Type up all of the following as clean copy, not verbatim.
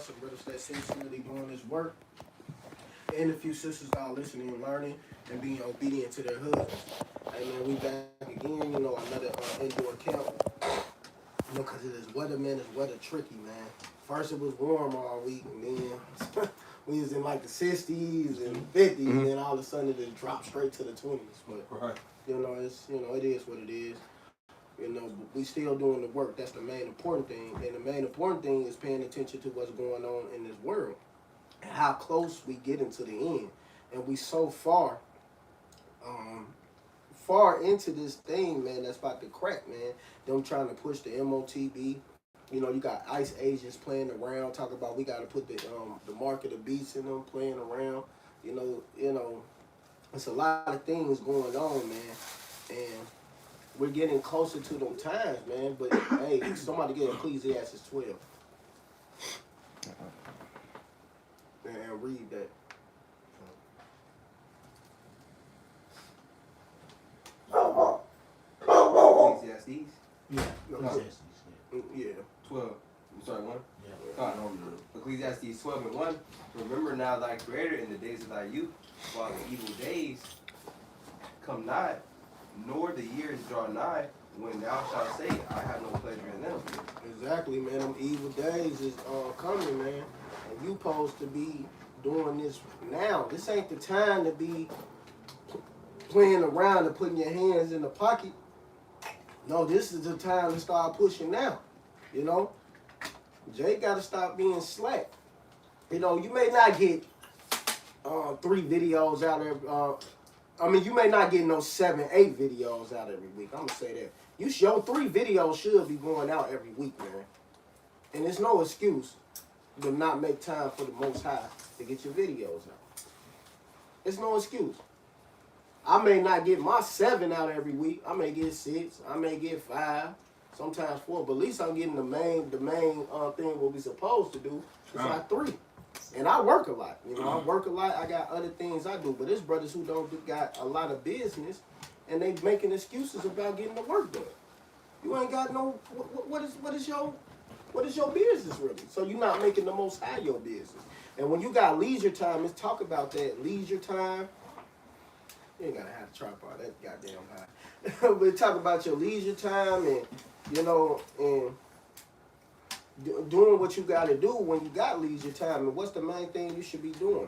some brothers that sincerely doing this work, and a few sisters that are listening and learning and being obedient to their husbands. Hey man, we back again. Another indoor camp. Because it is weather, man. It's weather tricky, man. First it was warm all week, and then we was in like the 60s and 50s, and then all of a sudden it just dropped straight to the 20s. But it is what it is. But we still doing the work. That's the main important thing. And the main important thing is paying attention to what's going on in this world and how close we get into the end. And we so far into this thing, man, that's about to crack, man. Them trying to push the MOTB. You got ICE agents playing around, talking about we got to put the mark of the beast in them, playing around. It's a lot of things going on, man. And we're getting closer to them times, man. But, hey, somebody get Ecclesiastes 12. And read that. Ecclesiastes? Yeah. Ecclesiastes, Yeah. 12. I'm sorry, 1? Yeah. Ecclesiastes 12 and 1. Remember now thy Creator in the days of thy youth, while the evil days come not, nor the years draw nigh, when thou shalt say, I have no pleasure in them. Exactly, man. Them evil days is coming, man. And you supposed to be doing this now. This ain't the time to be playing around and putting your hands in the pocket. No, this is the time to start pushing now. Jay got to stop being slack. You may not get 3 videos out of. You may not get no 7, 8 videos out every week. I'm gonna say that. Your 3 videos should be going out every week, man. And it's no excuse to not make time for the Most High to get your videos out. It's no excuse. I may not get my 7 out every week. I may get 6. I may get 5. Sometimes 4. But at least I'm getting the main thing what we supposed to do. It's like 3. And I work a lot. I work a lot. I got other things I do. But there's brothers who don't got a lot of business, and they making excuses about getting the work done. You ain't got no. What is your business really? So you're not making the Most High your business. And when you got leisure time, let's talk about that leisure time. You ain't gotta have the tripod that goddamn high. But talk about your leisure time and and doing what you gotta do when you got leisure time. And what's the main thing you should be doing?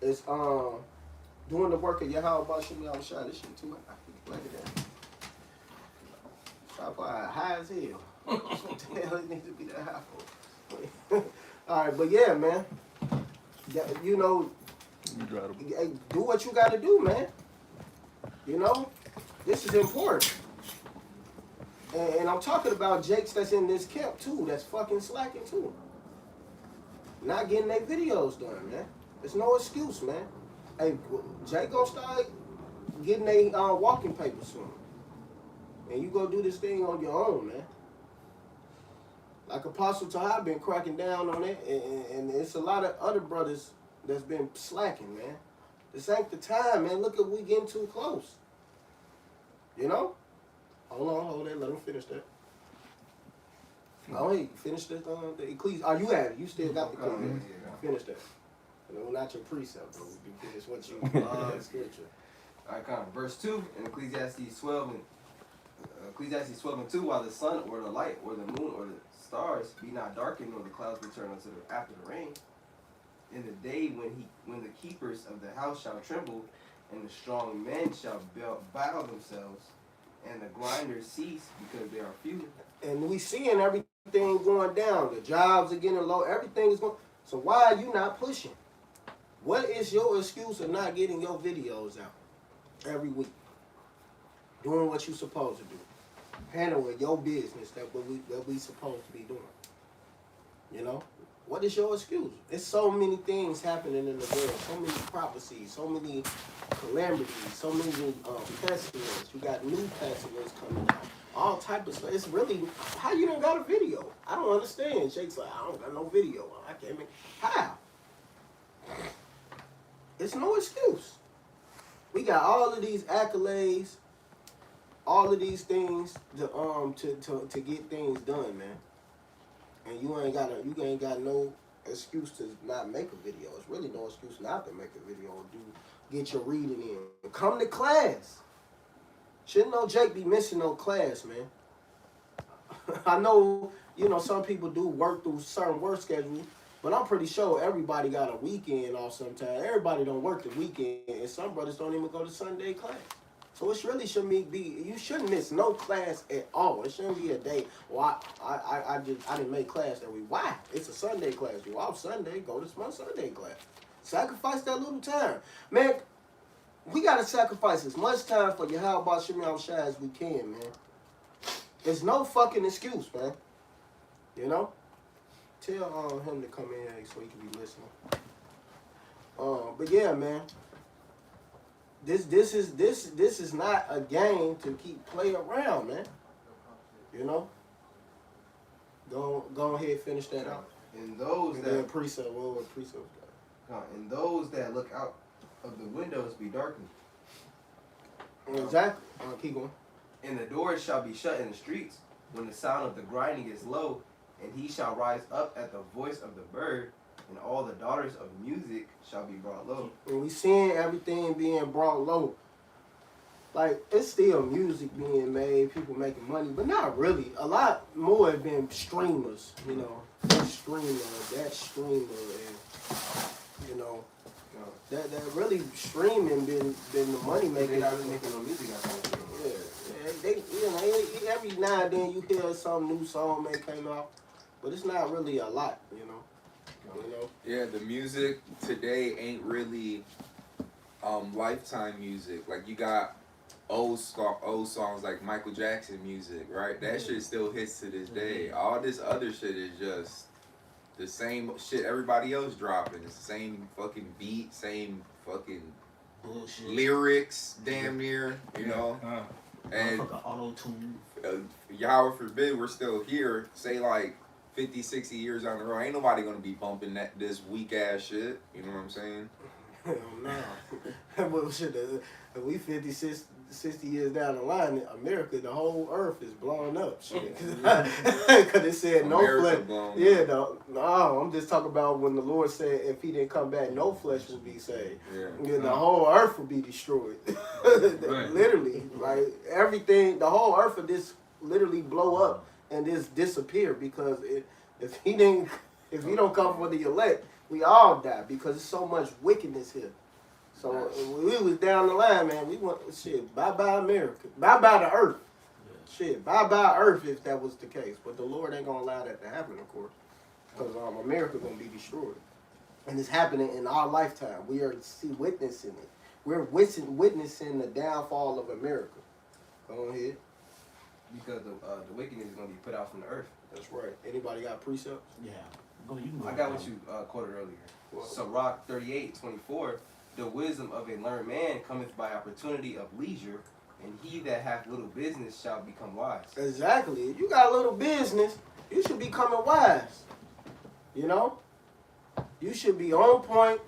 Is doing the work of your house. About shoot me on the shot. This shit too high. Look at that. Tripod high as hell. What the hell it needs to be that high for? All right, but yeah, man. Do what you gotta do, man. This is important. And I'm talking about Jakes that's in this camp too, that's fucking slacking too. Not getting their videos done, man. There's no excuse, man. Hey, Jake gonna start getting their walking papers soon. And you go do this thing on your own, man. Like Apostle Tahai been cracking down on it, and it's a lot of other brothers that's been slacking, man. This ain't the time, man. Look at we getting too close. Hold that. Let him finish that. Oh, hey, finish this. The Ecclesiastes. Oh, you have it. You still got the Ecclesiastes. Finish that. Not your precept, bro. You finish what you scripture. All right, verse 2 in Ecclesiastes 12 and 2, while the sun or the light or the moon or the stars be not darkened, nor the clouds return after the rain, in the day when the keepers of the house shall tremble, and the strong men shall bow themselves, and the grinders cease because they are few. And we seeing everything going down. The jobs are getting low. Everything is going. So why are you not pushing? What is your excuse of not getting your videos out every week? Doing what you supposed to do. Handling your business that we supposed to be doing. What is your excuse? There's so many things happening in the world. So many prophecies. So many calamities. So many pestilence. You got new pestilence coming out. All type of stuff. It's really, how you done got a video? I don't understand. Shake's like, I don't got no video. I can't make, how? It's no excuse. We got all of these accolades, all of these things to get things done, man. And you ain't got no excuse to not make a video. It's really no excuse not to make a video or get your reading in. Come to class. Shouldn't no Jake be missing no class, man. I know, some people do work through certain work schedules, but I'm pretty sure everybody got a weekend off sometime. Everybody don't work the weekend, and some brothers don't even go to Sunday class. So it really shouldn't be, you shouldn't miss no class at all. It shouldn't be a day, well, I didn't make class that week. Why? It's a Sunday class. You off Sunday, go to my Sunday class. Sacrifice that little time. Man, we got to sacrifice as much time for Yahweh Shemi Shai as we can, man. There's no fucking excuse, man. Tell him to come in so he can be listening. But yeah, man. This is not a game to keep playing around, man. Go ahead, finish that out. And those and that then precept, precept. and those that look out of the windows be darkened. Exactly. Keep going. And the doors shall be shut in the streets when the sound of the grinding is low, and he shall rise up at the voice of the bird, and all the daughters of music shall be brought low. And we seeing everything being brought low. Like, it's still music being made, people making money, but not really. A lot more have been streamers, this streamer, that streamer, and, that really streaming been the money making. They're not really making no music out of it. Yeah, they every now and then you hear some new song may came out, but it's not really a lot, Yeah, the music today ain't really lifetime music. Like, you got old songs like Michael Jackson music, right? That shit still hits to this day. All this other shit is just the same shit everybody else dropping. It's the same fucking beat, same fucking bullshit lyrics, damn near, And auto-tune. Yahweh forbid we're still here, say like 50, 60 years down the road, ain't nobody gonna be bumping this weak ass shit. You know what I'm saying? Hell no. Well, shit, if we 50, 60 years down the line, America, the whole earth is blowing up. Shit. Because it said no flesh. Yeah, no, I'm just talking about when the Lord said if he didn't come back, no flesh will be saved. Yeah. The whole earth will be destroyed. Literally. Like, everything, the whole earth will just literally blow up and just disappear because if he don't come for the elect, we all die because there's so much wickedness here. So when we was down the line, man, we went, shit, bye-bye America. Bye-bye the earth. Yeah. Shit, bye-bye earth if that was the case. But the Lord ain't going to allow that to happen, of course. Because America going to be destroyed. And it's happening in our lifetime. We are witnessing it. We're witnessing the downfall of America. Go ahead. Because the wickedness is going to be put out from the earth. That's right. Anybody got precepts? Yeah. I got what you quoted earlier. Sirach 38:24. The wisdom of a learned man cometh by opportunity of leisure, and he that hath little business shall become wise. Exactly. If you got a little business, you should be coming wise. You should be on point.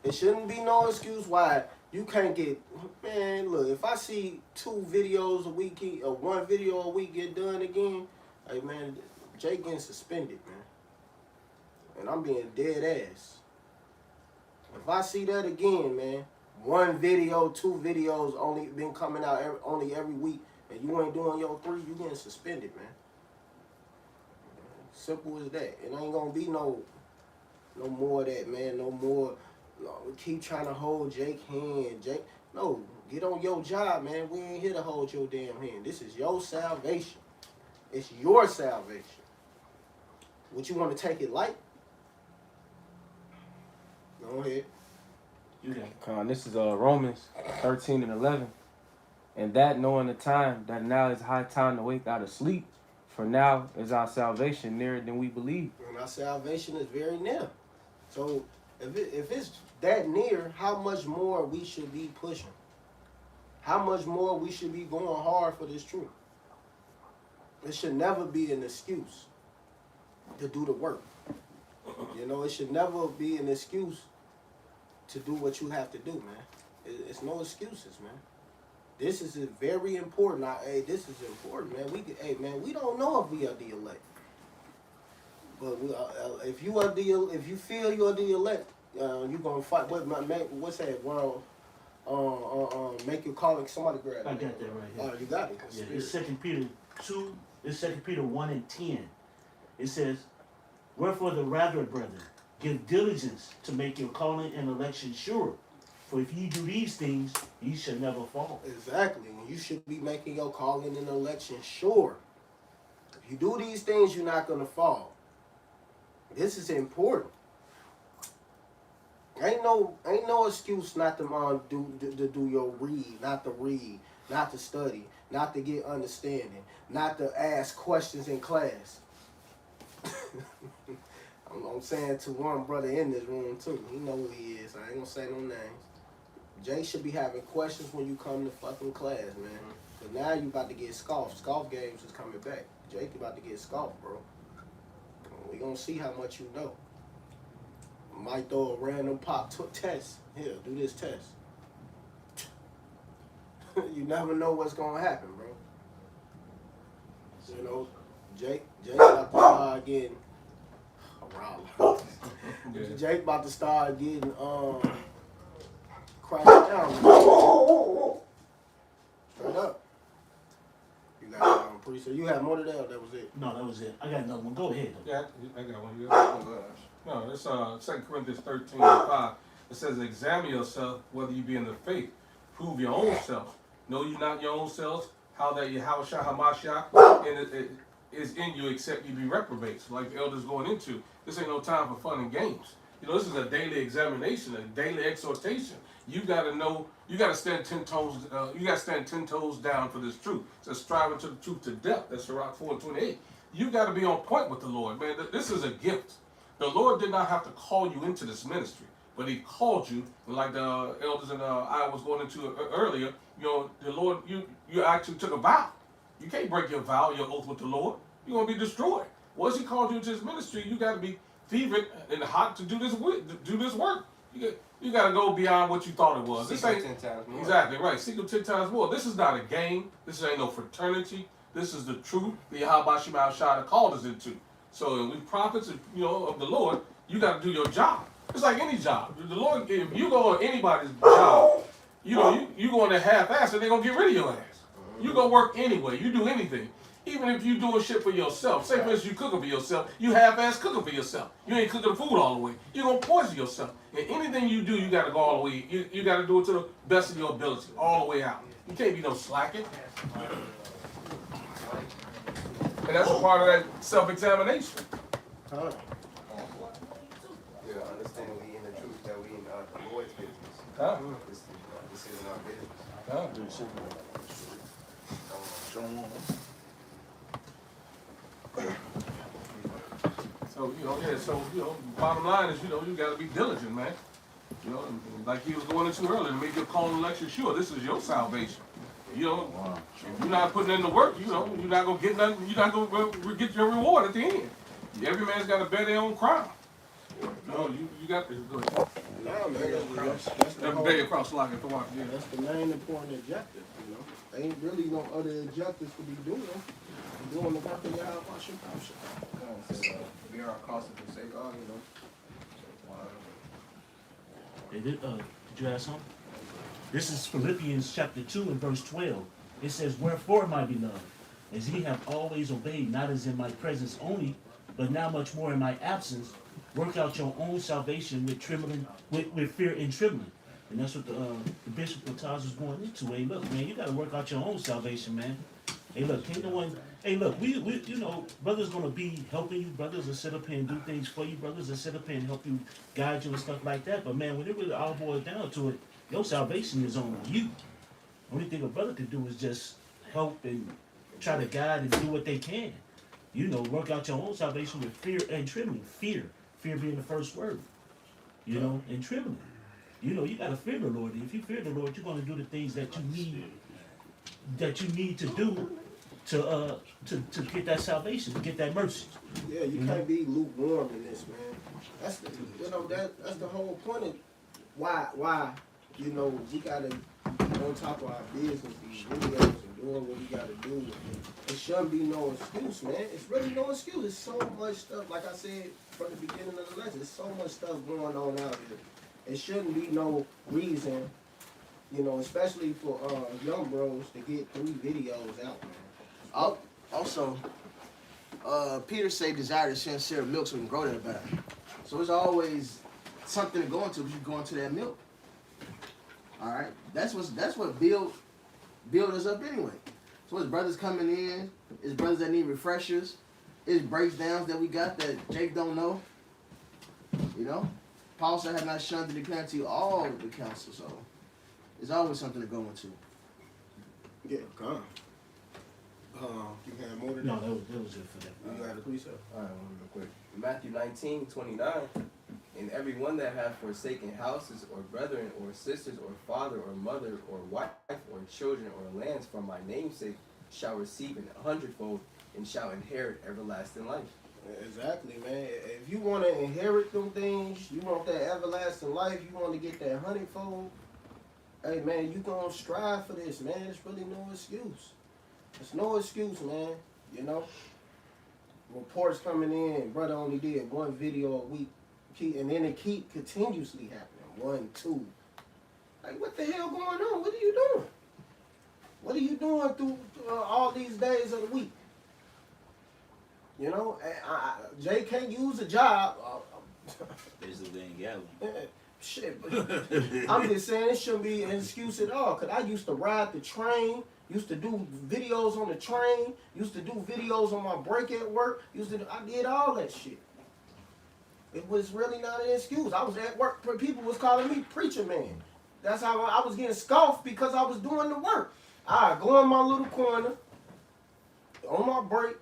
There shouldn't be no excuse why you can't get. Man, look, if I see 2 videos a week, or 1 video a week get done again, hey man, Jay getting suspended, man. And I'm being dead ass. If I see that again, man, 1 video, 2 videos only been coming out every week, and you ain't doing your 3, you getting suspended, man. Simple as that. It ain't gonna be no more of that, man. No more. Keep trying to hold Jake's hand. No, get on your job, man. We ain't here to hold your damn hand. This is your salvation. It's your salvation. Would you want to take it light? Go ahead. This is Romans 13:11. And that knowing the time, that now is high time to wake out of sleep. For now is our salvation nearer than we believe. And our salvation is very near. So if it's that near, how much more we should be pushing? How much more we should be going hard for this truth? It should never be an excuse to do the work. It should never be an excuse to do what you have to do, man. It's no excuses, man. This is very important. This is important, man. We don't know if we are the elect. But if you feel you're the elect, you gonna fight. What's that? Well, make your calling. Somebody grab it. I got that right here. Oh, you got it. Yeah, it's 2 Peter 2. It's 2 Peter 1:10. It says, "Wherefore the rather, brethren, give diligence to make your calling and election sure. For if ye do these things, ye shall never fall." Exactly. You should be making your calling and election sure. If you do these things, you're not gonna fall. This is important. Ain't no excuse not to do your read, not to study, not to get understanding, not to ask questions in class. I'm saying to one brother in this room too. He know who he is. I ain't gonna say no names. Jay should be having questions when you come to fucking class, man. But now you about to get scoffed. Scoff games is coming back. Jake about to get scoffed, bro. We gonna see how much you know. Might throw a random pop test. Here, do this test. You never know what's gonna happen, bro. You know, Jake about to start getting Jake about to start getting crashed down. Straight up. You got preset. You had more to that. That was it. No, that was it. I got another one. Go ahead. Yeah, I got one. You got one? No, it's 2 Corinthians 13:5. It says, "Examine yourself whether you be in the faith. Prove your own self. Know you not your own selves, how that Yahweh Hamashiach and it is in you, except you be reprobates." Like the elders going into. This ain't no time for fun and games. You know, this is a daily examination, a daily exhortation. You got to know. You got to stand 10 toes. You got to stand 10 toes down for this truth. So striving to the truth to depth. That's Sirach 4:28. You got to be on point with the Lord, man. This is a gift. The Lord did not have to call you into this ministry, but He called you. Like the elders in I was going into earlier. You know, the Lord. You actually took a vow. You can't break your vow, your oath with the Lord. You're gonna be destroyed. Once He called you into this ministry, you got to be fevered and hot to do this work. You got to go beyond what you thought it was. This ain't 10 times more. Exactly right. Seek Him 10 times more. This is not a game. This ain't no fraternity. This is the truth that Yahweh Shai called us into. So we prophets, of the Lord, you got to do your job. It's like any job. The Lord, if you go on anybody's job, you going to half-ass and they're going to get rid of your ass. You go work anyway. You do anything. Even if you doing shit for yourself. Say for instance you cooking for yourself. You half-ass cooking for yourself. You ain't cooking the food all the way. You're going to poison yourself. And anything you do, you got to go all the way. You got to do it to the best of your ability. All the way out. You can't be no slacking. And that's a part of that self-examination. Huh. Yeah, understand we in the truth, that we in the Lord's business. Huh? This isn't our business. Huh? So, bottom line is, you got to be diligent, man. And like he was going into earlier, to make your call and election sure. This is your salvation. If you're not putting in the work, you're not going to get nothing. You're not going to get your reward at the end. Every man's got to bear their own crown. You got to go ahead. No, man, that's the whole, across like it. that's the main important objective, Ain't really no other objectives to be doing. Doing the work of Yahweh Shai. We are cause to forsake all, Did you ask something? This is Philippians chapter 2 and verse 12. It says, "Wherefore, my beloved, as ye have always obeyed, not as in my presence only, but now much more in my absence, work out your own salvation with trembling, with fear and trembling." And that's what the Bishop of Taz was going into. Hey, look, man, you got to work out your own salvation, man. Hey, look, ain't no one. Hey, look, we brothers gonna be helping you. Brothers will sit up here and do things for you. Brothers will sit up here and help you, guide you and stuff like that. But man, when it really all boils down to it, your salvation is on you. Only thing a brother can do is just help and try to guide and do what they can. Work out your own salvation with fear and trembling. Fear being the first word. And trembling. You gotta fear the Lord. And if you fear the Lord, you're gonna do the things that you need to do to get that salvation, to get that mercy. Yeah, you can't be lukewarm in this, man. That's that's the whole point of why we gotta on top of our business, these videos and doing what we gotta do. It shouldn't be no excuse, man. It's really no excuse. There's so much stuff, like I said from the beginning of the lesson, there's so much stuff going on out here. It shouldn't be no reason, you know, especially for young bros to get 3 videos out, man. Also, Peter say desire to sincere milk so we can grow that back. So it's always something to go into if you go into that milk. All right, that's what build us up anyway. So it's brothers coming in, it's brothers that need refreshers, it's breakdowns that we got that Jake don't know. You know, Paul said, "Have not shunned to declare to you all the counsel." So it's always something to go into. Yeah, come. You had more than No, that? that was it for that. You had a precept? All right, real quick. Matthew 19:29. And everyone that hath forsaken houses, or brethren, or sisters, or father, or mother, or wife, or children, or lands for my name's sake, shall receive an 100-fold, and shall inherit everlasting life. Exactly, man. If you want to inherit them things, you want that everlasting life, you want to get that 100-fold, hey, man, you going to strive for this, man. It's really no excuse. It's no excuse, man. You know? Reports coming in, brother only did 1 video a week, and then it keep continuously happening. 1, 2. Like, what the hell going on? What are you doing? What are you doing through all these days of the week? You know, Jay can't use a job. There's the thing, yeah. Shit, but I'm just saying it shouldn't be an excuse at all. Cause I used to ride the train, used to do videos on the train, used to do videos on my break at work. I did all that shit. It was really not an excuse. I was at work. People was calling me preacher man. That's how I was getting scoffed because I was doing the work. I go in my little corner on my break,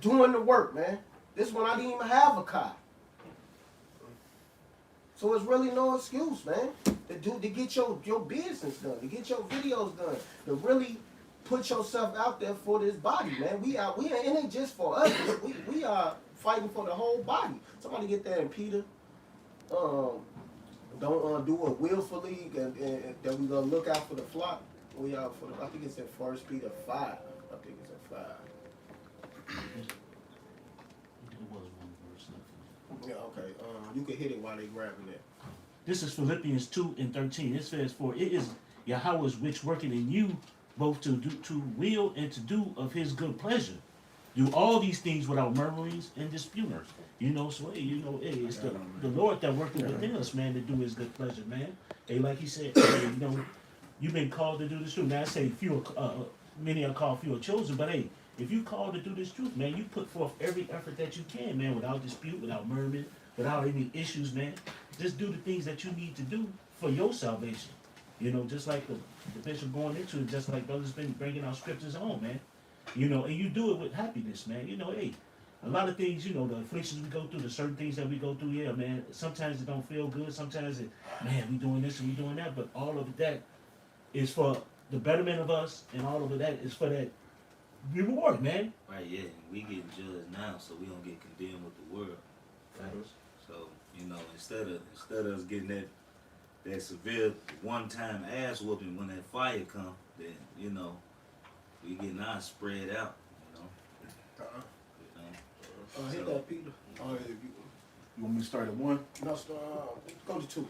doing the work, man. This one I didn't even have a car. So it's really no excuse, man, to get your business done, to get your videos done, to really put yourself out there for this body, man. We it ain't just for us. We are fighting for the whole body. Somebody get that in Peter. Don't do it willfully, and that we gonna look out for the flock. We out for I think it's in 1 Peter 5. I think it's in 5. It was 1 verse. Yeah, okay. You can hit it while they grabbing it. This is Philippians 2:13. It says, "For it is Yahweh's which working in you, both to will and to do of His good pleasure. Do all these things without murmurings and disputers." You know, so hey, it's the Lord that working within us, man, to do His good pleasure, man. Hey, like He said, hey, you've been called to do this truth. Now I say many are called, few are chosen, but hey, if you called to do this truth, man, you put forth every effort that you can, man, without dispute, without murmuring, without any issues, man. Just do the things that you need to do for your salvation. You know, just like the bishop going into it, just like brothers been bringing our scriptures on, man. You know, and you do it with happiness, man. You know, hey, a lot of things, the afflictions we go through, the certain things that we go through, yeah, man, sometimes it don't feel good. Sometimes man, we doing this and we doing that. But all of that is for the betterment of us, and all of that is for that reward, man. Right, yeah. We getting judged now, so we don't get condemned with the world. Right. So, instead of us getting that severe one-time ass whooping when that fire come, then, we getting ours spread out, Hit that, Peter. You want me to start at 1? No, go to 2.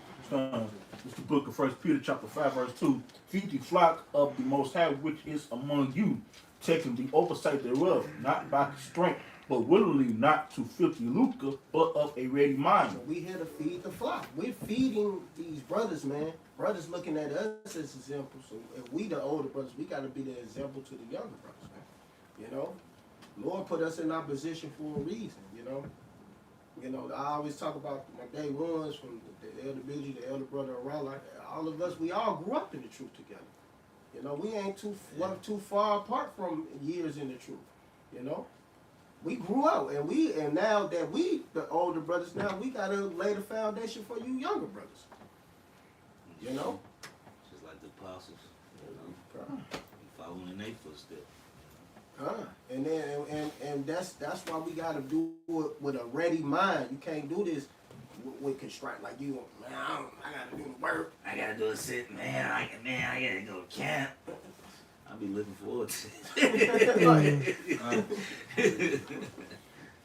It's the book of 1 Peter chapter 5 verse 2. Feed the flock of the Most High which is among you, taking the oversight thereof, not by strength, but willingly, not to filthy lucre, but of a ready mind. So we here to feed the flock. We're feeding these brothers, man. Brothers looking at us as examples. So if we the older brothers, we got to be the example to the younger brothers, man. Lord put us in our position for a reason, I always talk about my day ones from the elder Billy, the elder brother around, like all of us, we all grew up in the truth together. We ain't too far apart from years in the truth, We grew up, and now that we, the older brothers, now we gotta lay the foundation for you younger brothers. Just like the apostles, following in their footsteps. And that's why we gotta do it with a ready mind. You can't do this with constraint like you. Man, I gotta do the work. I gotta do a sit, man. I gotta go to camp. I be looking forward to it.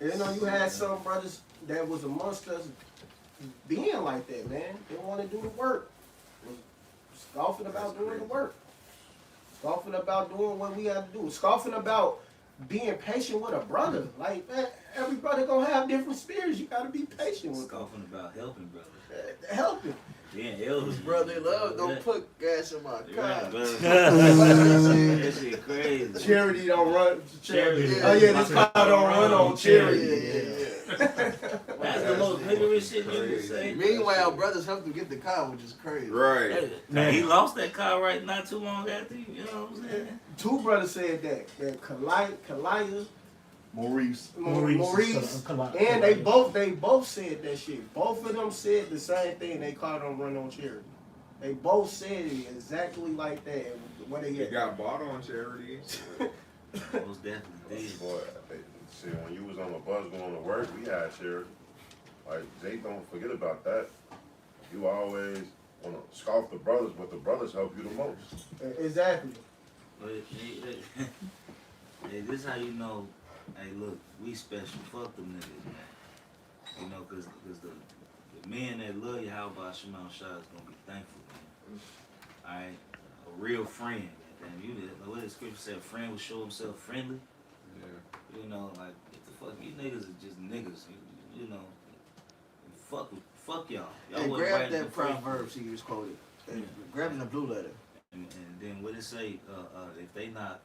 You know, you had some brothers that was amongst us being like that, man. They want to do the work. Scoffing about doing the work. Scoffing about doing what we have to do. Scoffing about being patient with a brother. Like, man, every brother gonna have different spirits. You gotta be patient with them. Scoffing about helping brothers. Helping. Being elders. Brother in love, don't put gas in my car. Right, brother. That That shit crazy. Charity don't run. Charity. Oh yeah, this car don't run on charity. Yeah. That's the most vigorous shit you can say. Meanwhile, brothers helped him get the car, which is crazy. Right. Man, he lost that car right not too long after, you know what I'm saying? Two brothers said that Kalia, Maurice. Maurice, and they both said that shit. Both of them said the same thing. They called them run on charity. They both said it exactly like that. What they You get? got bought on charity. Most definitely did. Boy, shit, when you was on the bus going to work, we had charity. Like, Jake, don't forget about that. You always want to scoff the brothers, but the brothers help you the most. Exactly. But hey, this how you know, hey, look, we special. Fuck them niggas, man. You know, because the men that love you, how about Shimon Shah is going to be thankful, man. All right? A real friend. Damn, you did. What the scripture said, a friend will show himself friendly. Yeah. You know, like, what the fuck? You niggas are just niggas. You know, fuck y'all. Y'all Hey, wasn't grab right that before you- proverb she just quoted. Grab in the blue letter. And then what it say, if they not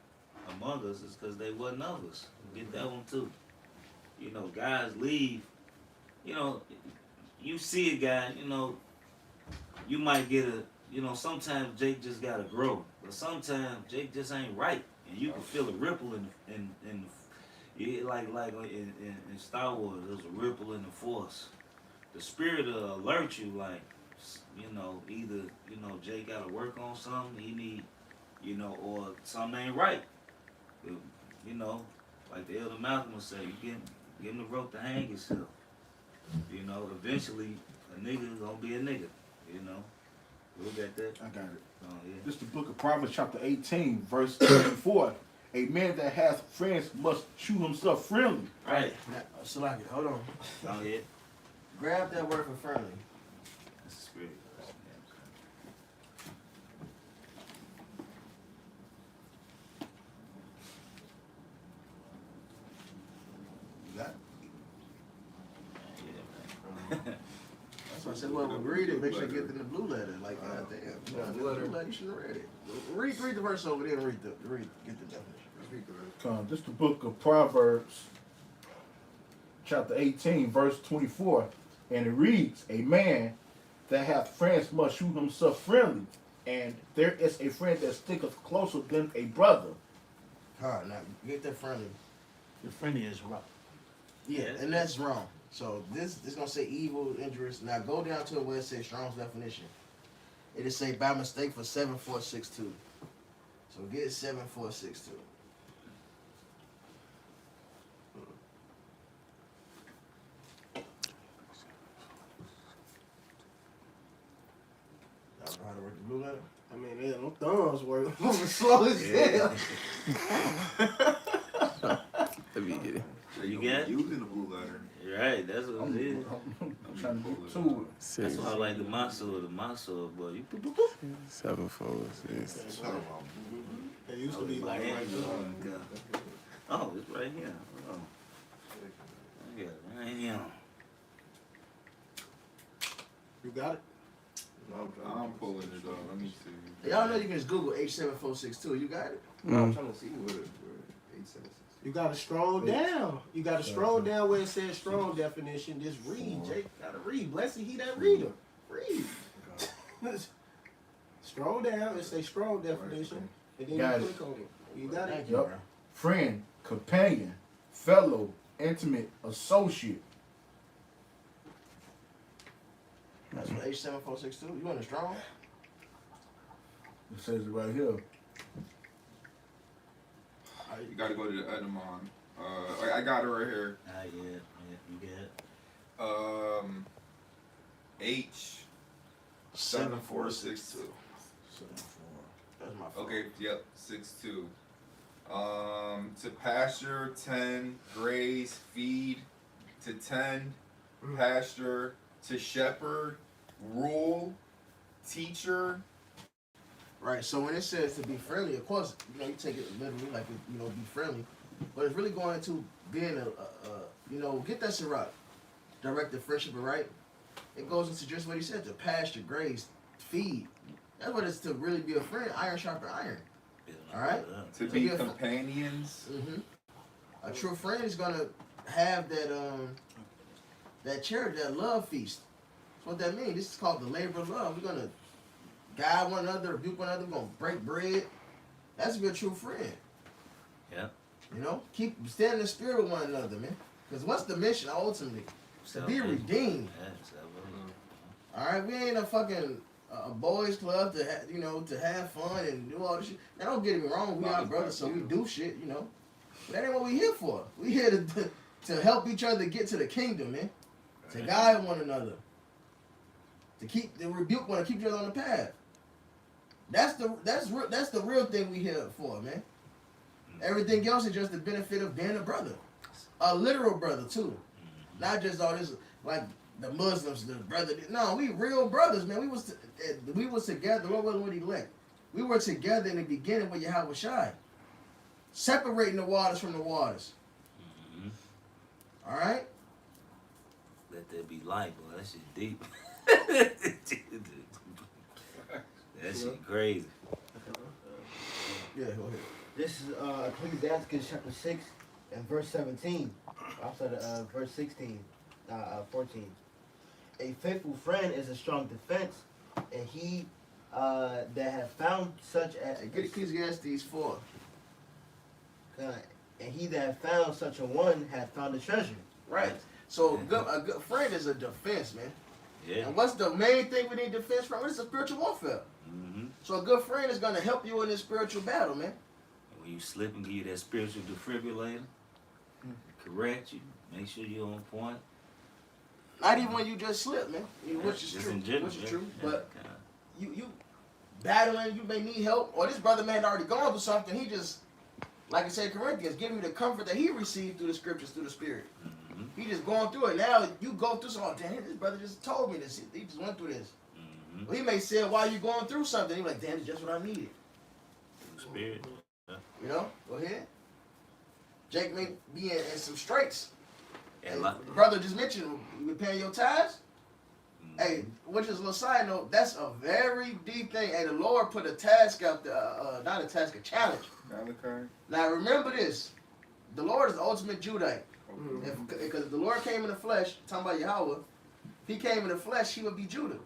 among us, it's because they wasn't of us. Get that one too. You know, guys leave. You know, you see it, guys. You know, you might get a. You know, sometimes Jake just gotta grow, but sometimes Jake just ain't right, and you can feel a ripple in like in Star Wars. There's a ripple in the Force. The Spirit will alert you, like, you know, either, you know, Jay got to work on something, he need, you know, or something ain't right. You know, like the Elder Malcolm would say, you give him the rope to hang yourself. You know, eventually, a nigga gonna be a nigga, you know. Look at that. I got it. Oh, yeah. This is the book of Proverbs chapter 18, verse 24. A man that has friends must shew himself friendly. Right. Now, Salaki, hold on. Oh, yeah. Grab that word for friendly. That's the spirit. You got it? Yeah, man. That's why I said, well, we read it, make sure you get in the blue letter. Like, goddamn. You know, the blue letter, you should have read it. Read the verse over there and get the definition. This is the book of Proverbs chapter 18, verse 24. And it reads, a man that hath friends must shew himself friendly, and there is a friend that sticketh closer than a brother. Alright, now get that friendly. The friendly is rough. Yeah, and that's wrong. So this gonna say evil, injurious. Now go down to where it says Strong's definition. It'll say by mistake for 7462. So get 7462. Y'all know how to work the blue letter? I mean, yeah, them thumbs work moving slow as hell. Let me get it. You got it? Using the blue letter. Right, that's what it is. I'm trying to get to it. That's why I like the Maso, boy. You 7, 4, 6. It used to be like right there. Oh, it's right here. Oh. I got it right here. You got it? I'm pulling it up. Let me see. Y'all know you can just Google H7462. You got it? I'm trying to see where 876. You gotta scroll down. You gotta scroll down where it says strong definition. Just read. Jake gotta read. Blessed he that reader. Read. Scroll down. It says strong definition. And then Got you it. click on it. You got it? Thank you, Yup. bro. Friend, companion, fellow, intimate, associate. That's what H7462. You want a strong? It says it right here. You gotta go to the Edamon. I got it right here. Yeah, you got it. H 7462. That's my fault. Okay, yep, 6-2. To pasture, tend, graze, feed. To tend, pasture. To shepherd, rule, teacher. Right. So when it says to be friendly, of course, you take it literally, like be friendly, but it's really going into being get that Ciroc, directed friendship, right? It goes into just what he said: to pasture, graze, feed. That's what it's to really be a friend. Iron sharper iron. All right. To be companions. A true friend is gonna have that charity, that love feast. That's what that means. This is called the labor of love. We're gonna guide one another, rebuke one another. We're gonna break bread. That's to be a true friend. Yeah. Keep stand in the spirit with one another, man. Because what's the mission ultimately? To be redeemed. All right, we ain't a fucking a boys club to have fun and do all this shit. Now don't get me wrong, we are brothers, so we do shit, But that ain't what we here for. We here to help each other get to the kingdom, man. To guide one another. To rebuke one, to keep each other on the path. That's the real thing we here for, man. Everything else is just the benefit of being a brother. A literal brother too. Not just all this like the Muslims, the brother. No, we real brothers, man. We was together. The Lord wasn't what he elect. We were together in the beginning with Yahweh Shai. Separating the waters from the waters. All right? Let there be light, boy. That shit deep. That shit crazy. Yeah, go ahead. This is Ecclesiastes chapter 6 and verse 17. Outside of verse 16, 14. A faithful friend is a strong defense, and he that have found such as Get Ecclesiastes 4. And he that have found such a one hath found a treasure. Right. So a good friend is a defense, man. Yeah. And what's the main thing we need defense from? It's a spiritual warfare. So a good friend is gonna help you in this spiritual battle, man. When you slip and give you that spiritual defibrillator, correct you, make sure you're on point. Not even when you just slip, man. Which is true. Which is true. But you battling, you may need help, or this brother man already gone through something. He just, like I said, Corinthians, giving you the comfort that he received through the scriptures, through the Spirit. He just going through it. Now you go through something. Oh, damn, this brother just told me this. He just went through this. Well, he may say while you going through something, he's like, damn, it's just what I needed. Spirit. Go ahead. Jake may be in some straits. And brother just mentioned, you been paying your tithes? Hey, which is a little side note, that's a very deep thing. Hey, the Lord put a task out there, not a task, a challenge. Malachi. Now remember this, the Lord is the ultimate Judite. Because the Lord came in the flesh, talking about Yahweh, if he came in the flesh, he would be Judah.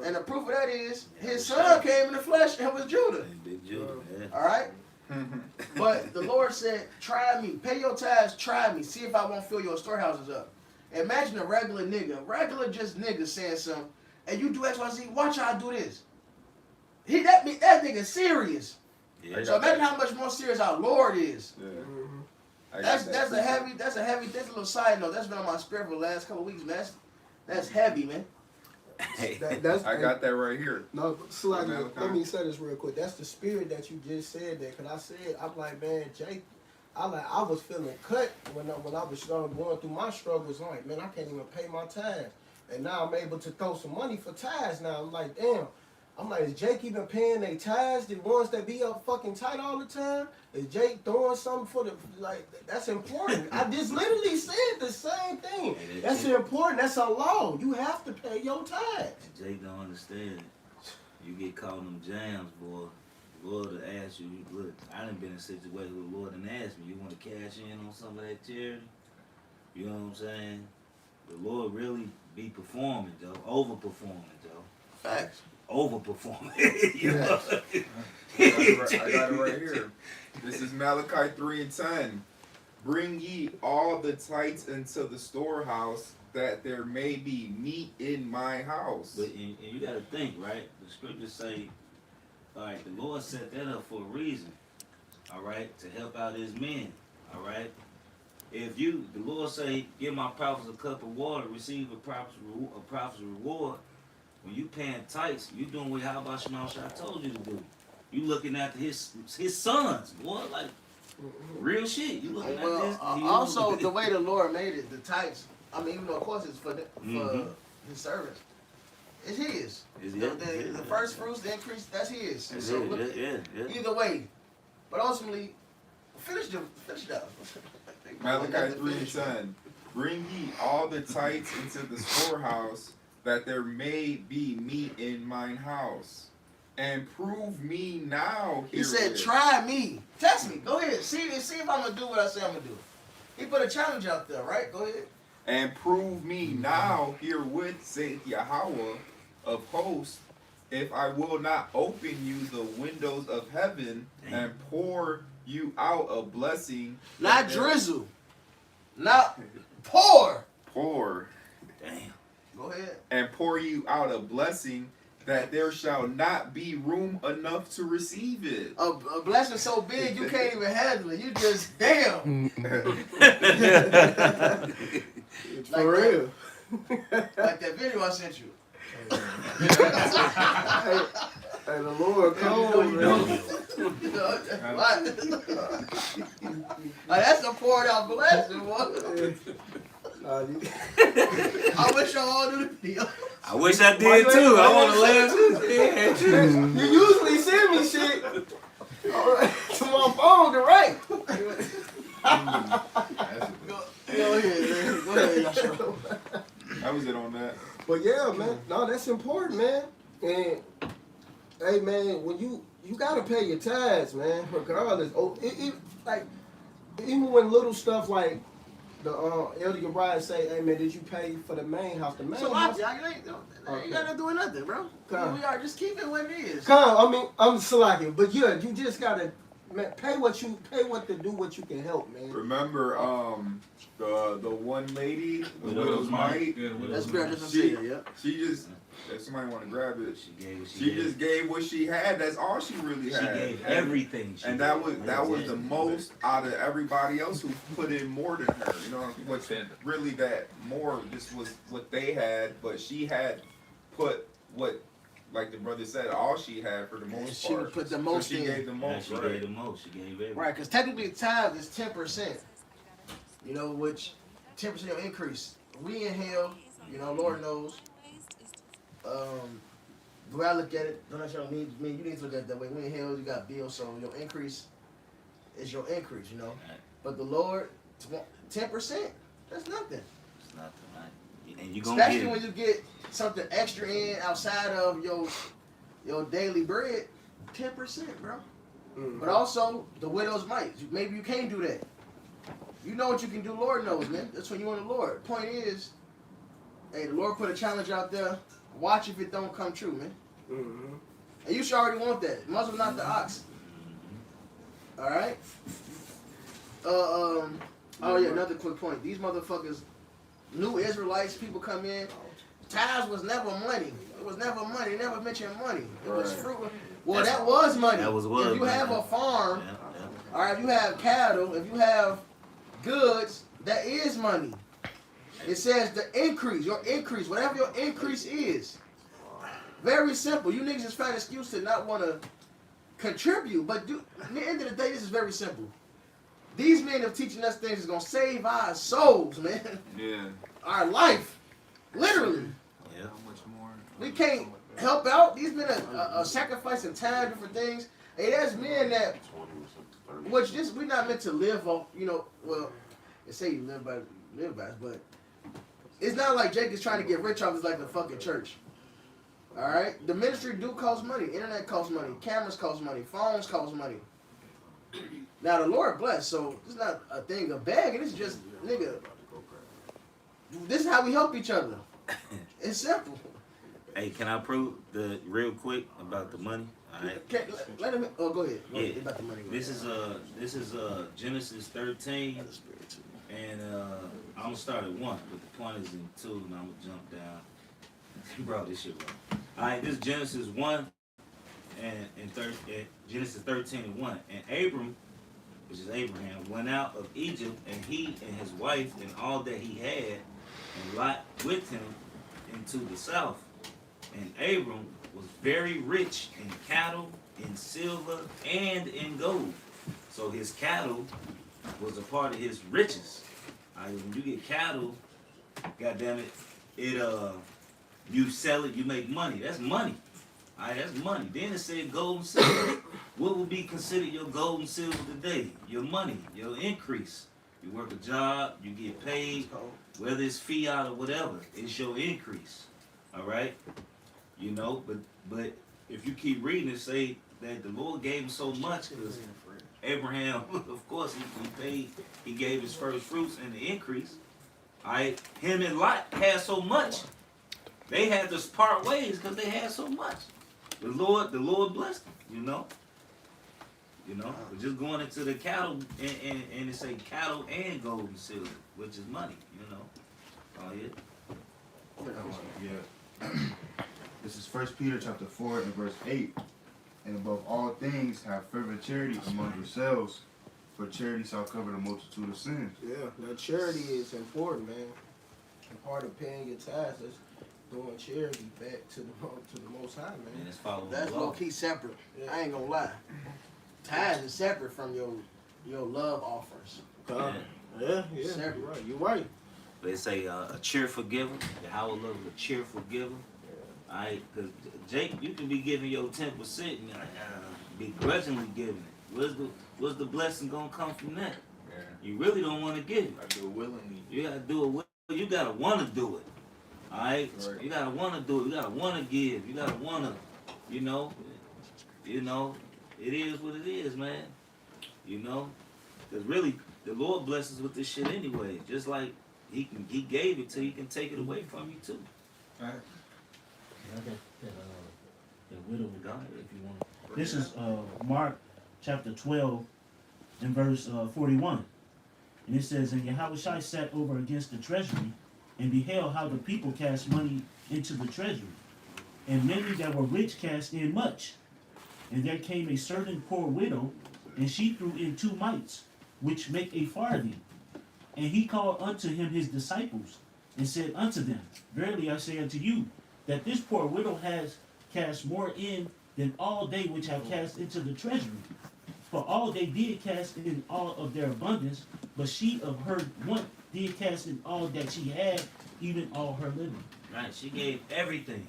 And the proof of that is, his son came in the flesh and was Judah. Big Judah, yeah. All right? But the Lord said, try me, pay your tithes, try me, see if I won't fill your storehouses up. Imagine a regular nigga saying something, and you do X, Y, Z, watch how I do this. That nigga serious. Yeah. So imagine how much more serious our Lord is. Yeah. That's a heavy, that's a little side note. That's been on my spirit for the last couple of weeks, man. That's heavy, man. I got that right here. No, Slacky, let me say this real quick. That's the spirit that you just said there. Cause I said, I'm like, man, Jake, I was feeling cut when I was going through my struggles. I'm like, man, I can't even pay my tithes. And now I'm able to throw some money for tithes now. I'm like, damn. I'm like, is Jake even paying their tithes? The ones that be up fucking tight all the time? Is Jake throwing something for that's important. I just literally said the same thing. That's important. That's a law. You have to pay your tithes. Jake don't understand. You get caught in them jams, boy. The Lord will ask you, look, I done been in a situation where the Lord done asked me, you want to cash in on some of that charity? You know what I'm saying? The Lord really be performing, Joe. Overperforming, Joe. Facts. Overperforming. You know? I got it right here. This is Malachi 3:10. Bring ye all the tithes into the storehouse, that there may be meat in my house. But and you got to think, right? The scriptures say, all right, the Lord set that up for a reason, all right, to help out his men, all right? If the Lord say, give my prophets a cup of water, receive a prophet's reward, when you paying tithes, you doing what how about Shema Shai told you to do. You looking after his sons, boy, like real shit. You looking at this. Also, the way the Lord made it, the types. I mean, even though of course it's for his servants, it's his. The first fruits, the increase, that's his. So look, either way, but ultimately, finish it up. Malachi 3:10. Bring ye all the tithes into the storehouse, that there may be meat in mine house. And prove me now. He said, try me. Test me. Go ahead. See if I'm going to do what I say I'm going to do. He put a challenge out there, right? Go ahead. And prove me now herewith, saith Yahweh of hosts, if I will not open you the windows of heaven and pour you out a blessing. Not drizzle. Not pour. Pour. Damn. Go ahead. And pour you out a blessing that there shall not be room enough to receive it. A blessing so big you can't even handle it. You just, damn. For real. Like that video I sent you. Hey, the Lord cold, man. That's a poured out blessing, boy. I wish y'all all knew the video. I wish I did too. I want to laugh too. You usually send me shit to my phone to write. Go ahead, man. Go ahead, y'all show. That was it on that. But yeah, man. No, that's important, man. And hey, man, when you gotta pay your tithes, man. Regardless, like even when little stuff like the Elder Gabriel say, hey man, did you pay for the main house? The main house. You gotta do nothing, bro. We are just keep it what it is. I mean, I'm slacking, but yeah, you just gotta pay what to do what you can help, man. Remember, the one lady, the widow's mite. That's fair. She just. If somebody want to grab it, she just gave what she had. That's all she really had. She gave everything. And that was the most out of everybody else who put in more than her. You know, what's really that more? This was what they had, but she had put what, like the brother said, all she had for the most part. She put the most. So she gave the most. She gave the most. She gave everything. Right, because technically tithe is 10%. You know, which 10% increase. We in hell. You know, Lord knows. The way I look at it, don't necessarily mean you need to look at it that way. We in hell, you got bills, so your increase is your increase, you know. But the Lord, 10%, that's nothing. It's nothing, right? And you gonna especially when you get something extra in outside of your daily bread, 10%, bro. Mm-hmm. But also the widow's mite. Maybe you can't do that. You know what you can do. Lord knows, man. That's when you want the Lord. Point is, hey, the Lord put a challenge out there. Watch if it don't come true, man. Mm-hmm. And you should already want that. Muzzle not the ox. All right. Oh yeah, another quick point. These motherfuckers, new Israelites, people come in. Tithes was never money. It was never money. They never mentioned money. It was fruit. Well, that was money. That was if you have a farm, all right, if you have cattle, if you have goods, that is money. It says the increase, your increase, whatever your increase is. Very simple. You niggas just find an excuse to not want to contribute. But at the end of the day, this is very simple. These men are teaching us things that's going to save our souls, man. Yeah. Our life. Literally. Yeah. How much more? We can't help out. These men are sacrificing time, different things. Hey, there's men that, which this, we're not meant to live off, you know, well, they say you live by it, but it's not like Jake is trying to get rich off this like the fucking church. All right? The ministry do cost money. Internet costs money. Cameras cost money. Phones cost money. Now, the Lord bless, so it's not a thing of begging. It's just, nigga, this is how we help each other. It's simple. Hey, can I prove the real quick about the money? All right. Let him. Oh, go ahead. Yeah. About the money. This is Genesis 13, and I'm gonna start at 1, but the point is in 2, and I'm gonna jump down. Bro, this shit wrong. All right, this is Genesis 1 and Genesis 13 and 1, and Abram, which is Abraham, went out of Egypt, and he and his wife and all that he had, and Lot with him into the south, And Abram was very rich in cattle, in silver, and in gold. So his cattle was a part of his riches. When you get cattle, goddamn it, you sell it, you make money. That's money. That's money. Then it said gold and silver. What would be considered your gold and silver today? Your money, your increase. You work a job, you get paid, whether it's fiat or whatever, it's your increase. All right? You know, but if you keep reading it, say that the Lord gave him so much because Abraham, of course, he gave his first fruits and the increase. All right? Him and Lot had so much. They had to part ways because they had so much. The Lord blessed them, you know. But just going into the cattle and it say cattle and gold and silver, which is money, you know. Oh yeah. Yeah. This is 1 Peter chapter 4 and verse 8. And above all things, have fervent charity among yourselves, for charity shall cover the multitude of sins. Yeah, that charity is important, man. And part of paying your tithes is doing charity back to the Most High, man. And it's following That's the law. low key separate. Yeah. I ain't gonna lie. Tithes is separate from your love offerings. Yeah, Separate. you're right. You're right. They say a cheerful giver. Yahweh loves a cheerful giver. Alright, because Jake, you can be giving your 10% and begrudgingly giving it. What's the blessing gonna come from that? Yeah. You really don't want to give it. I do it willingly. You gotta do it. You gotta want to do it. Alright, Right. you gotta want to do it. You gotta want to give. You gotta want to, you know. It is what it is, man. You know, because really the Lord blesses with this shit anyway. Just like He gave it to you, He can take it away from you too. Right. I got that widow guy, if you want. This is Mark chapter 12 and verse 41. And it says, And Yahushua sat over against the treasury and beheld how the people cast money into the treasury. And many that were rich cast in much. And there came a certain poor widow, and she threw in 2 mites, which make a farthing. And he called unto him his disciples, and said unto them, Verily I say unto you, that this poor widow has cast more in than all they which have cast into the treasury. For all they did cast in all of their abundance, but she of her want did cast in all that she had, even all her living. Right? She gave everything.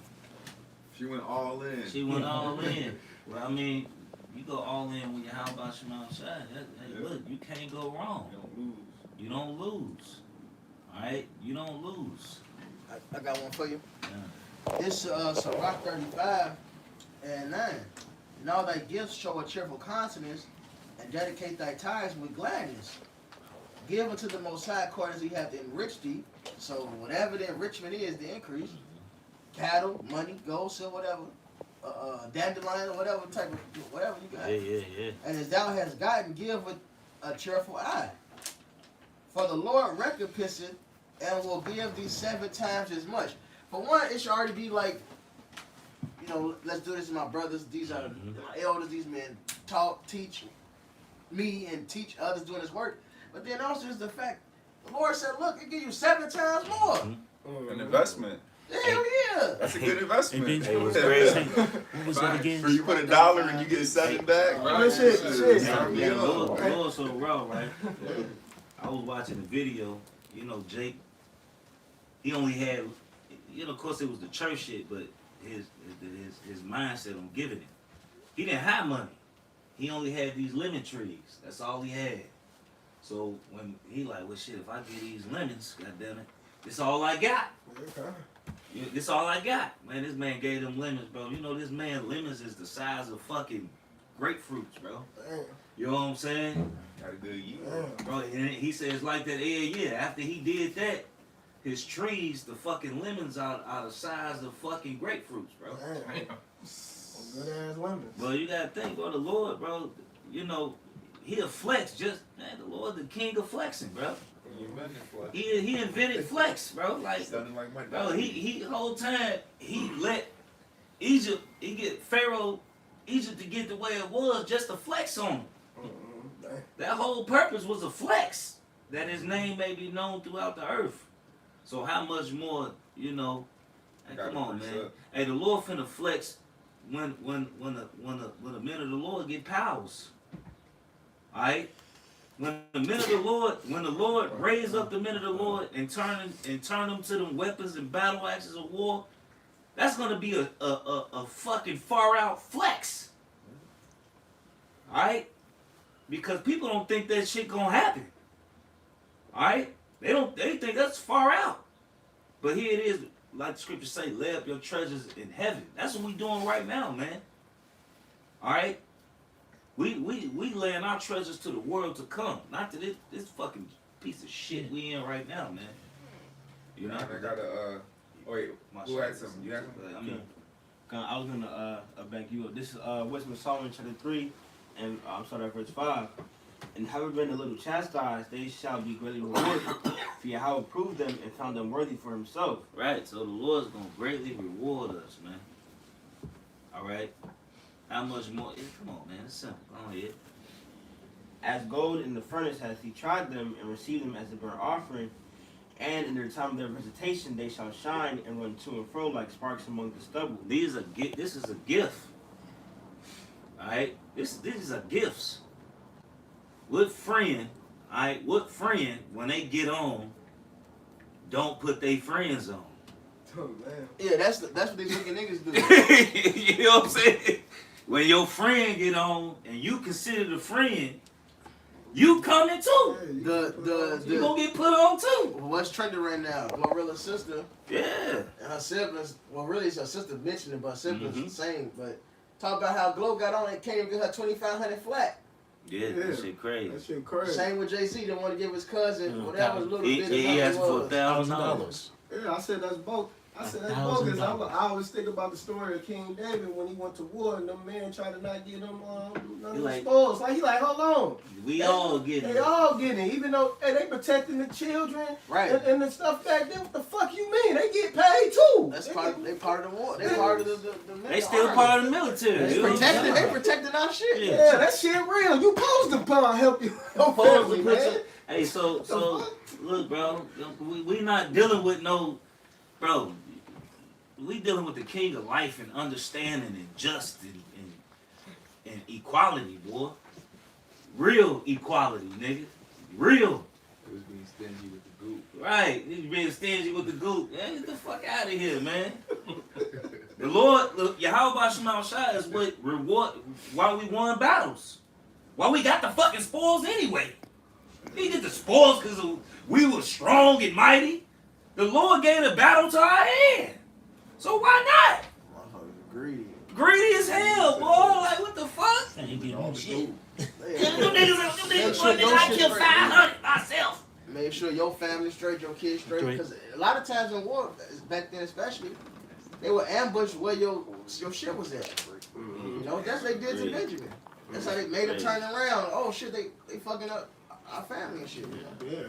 She went all in. She went all in. Well, I mean, you go all in when you're how about Shema Shai. Hey, look, you can't go wrong. You don't lose. You don't lose. Alright? You don't lose. I got one for you. Yeah. It's Sirach 35 and 9. And all thy gifts show a cheerful countenance, and dedicate thy tithes with gladness. Give unto the Most High according as he hath enriched thee. So whatever the enrichment is, the increase. Cattle, money, gold, silver, whatever. Dandelion or whatever type of, whatever you got. Yeah. And as thou hast gotten, give with a cheerful eye. For the Lord recompenseth and will give thee 7 times as much. For one, it should already be like, you know, let's do this, my brothers. These are my elders. These men talk, teach me, and teach others doing this work. But then also is the fact, the Lord said, look, it give you 7 times more. An investment. Hell yeah. That's a good investment. And then, It was crazy. what was that again? For you put $1 and you get 7 back. Right. Shit. Yeah, the Lord so raw, right? I was watching the video, you know, Jake, he only had, you know, of course it was the church shit, but his mindset on giving it. He didn't have money. He only had these lemon trees. That's all he had. So when he like, well shit, if I get these lemons, goddammit, this all I got. This all I got. Man, this man gave them lemons, bro. You know this man, lemons is the size of fucking grapefruits, bro. You know what I'm saying? Got a good yield. Bro, and he says like that, yeah. After he did that, his trees, the fucking lemons are the size of fucking grapefruits, bro. Good ass lemons. Bro, you gotta think, bro, the Lord, bro, you know, he'll flex just, man, the Lord, the king of flexing, bro. He invented flex, bro. Like, Like my bro, he whole time, he let Egypt, Pharaoh, Egypt to get the way it was just to flex on him. That whole purpose was a flex, that his name may be known throughout the earth. So how much more, you know, Hey, come on, man. Hey, the Lord finna flex when the men of the Lord get powers. Alright? When the Lord raise up the men of the Lord and turn them to them weapons and battle axes of war, that's gonna be a fucking far out flex. Alright? Because people don't think that shit gonna happen. Alright? They think that's far out. But here it is, like the scriptures say, lay up your treasures in heaven. That's what we doing right now, man. Alright? We laying our treasures to the world to come, not to this fucking piece of shit we in right now, man. You know? I gotta wait, who had something? You had something? I mean, I was gonna back you up. This is Wisdom Solomon chapter 3, and I'm starting at verse 5. And having been a little chastised, they shall be greatly rewarded. For Yahweh proved them and found them worthy for himself. Right, so the Lord's gonna greatly reward us, man. Alright? How much more? Come on, man, it's simple. Go ahead. As gold in the furnace has he tried them and received them as a burnt offering. And in their time of their visitation they shall shine and run to and fro like sparks among the stubble. This is a gift. Alright? These are gifts. What friend, when they get on, don't put their friends on? Oh, man. Yeah, that's what these wicked niggas do. You know what I'm saying? When your friend get on and you consider the friend, you coming too. You gonna get put on too. What's trending right now? Glorilla's sister. Yeah. And her siblings. Well, really, it's her sister mentioning, but her siblings the same. But talk about how Glow got on and can't even get her 2,500 flat. Yeah, that shit crazy. That shit crazy. Same with JC. Didn't want to give his cousin whatever little bit. He asked for $1,000. Yeah, I said that's both. I said that's bogus. I always think about the story of King David when he went to war and them men tried to not give him none of the spoils. Like he like, hold on. We all getting it. They all getting it, even though they protecting the children and the stuff back then. What the fuck you mean? They get paid too. That's they part of the war. They part of the They still part of the military. They protecting our shit. Yeah, that shit real. You supposed to help you. Family, man. Hey, so look, bro. We not dealing with no, bro. We dealing with the king of life and understanding and justice and equality, boy. Real equality, nigga. Real. It was being stingy with the goop. Right. He's being stingy with the goop. Man, get the fuck out of here, man. The Lord, look, Yahweh Shema Shai is what reward why we won battles. Why we got the fucking spoils anyway. We get the spoils because we were strong and mighty. The Lord gave the battle to our hand. So why not? Greedy. Greedy as hell, boy. Like, what the fuck? Ain't getting no shit. Them niggas, I killed 500 myself. Make sure your family's straight, your kids straight. Because a lot of times in war, back then especially, they would ambush where your shit was at. You know, that's what they did to Benjamin. That's how they made him turn around. Oh shit, they fucking up our family and shit. Yeah,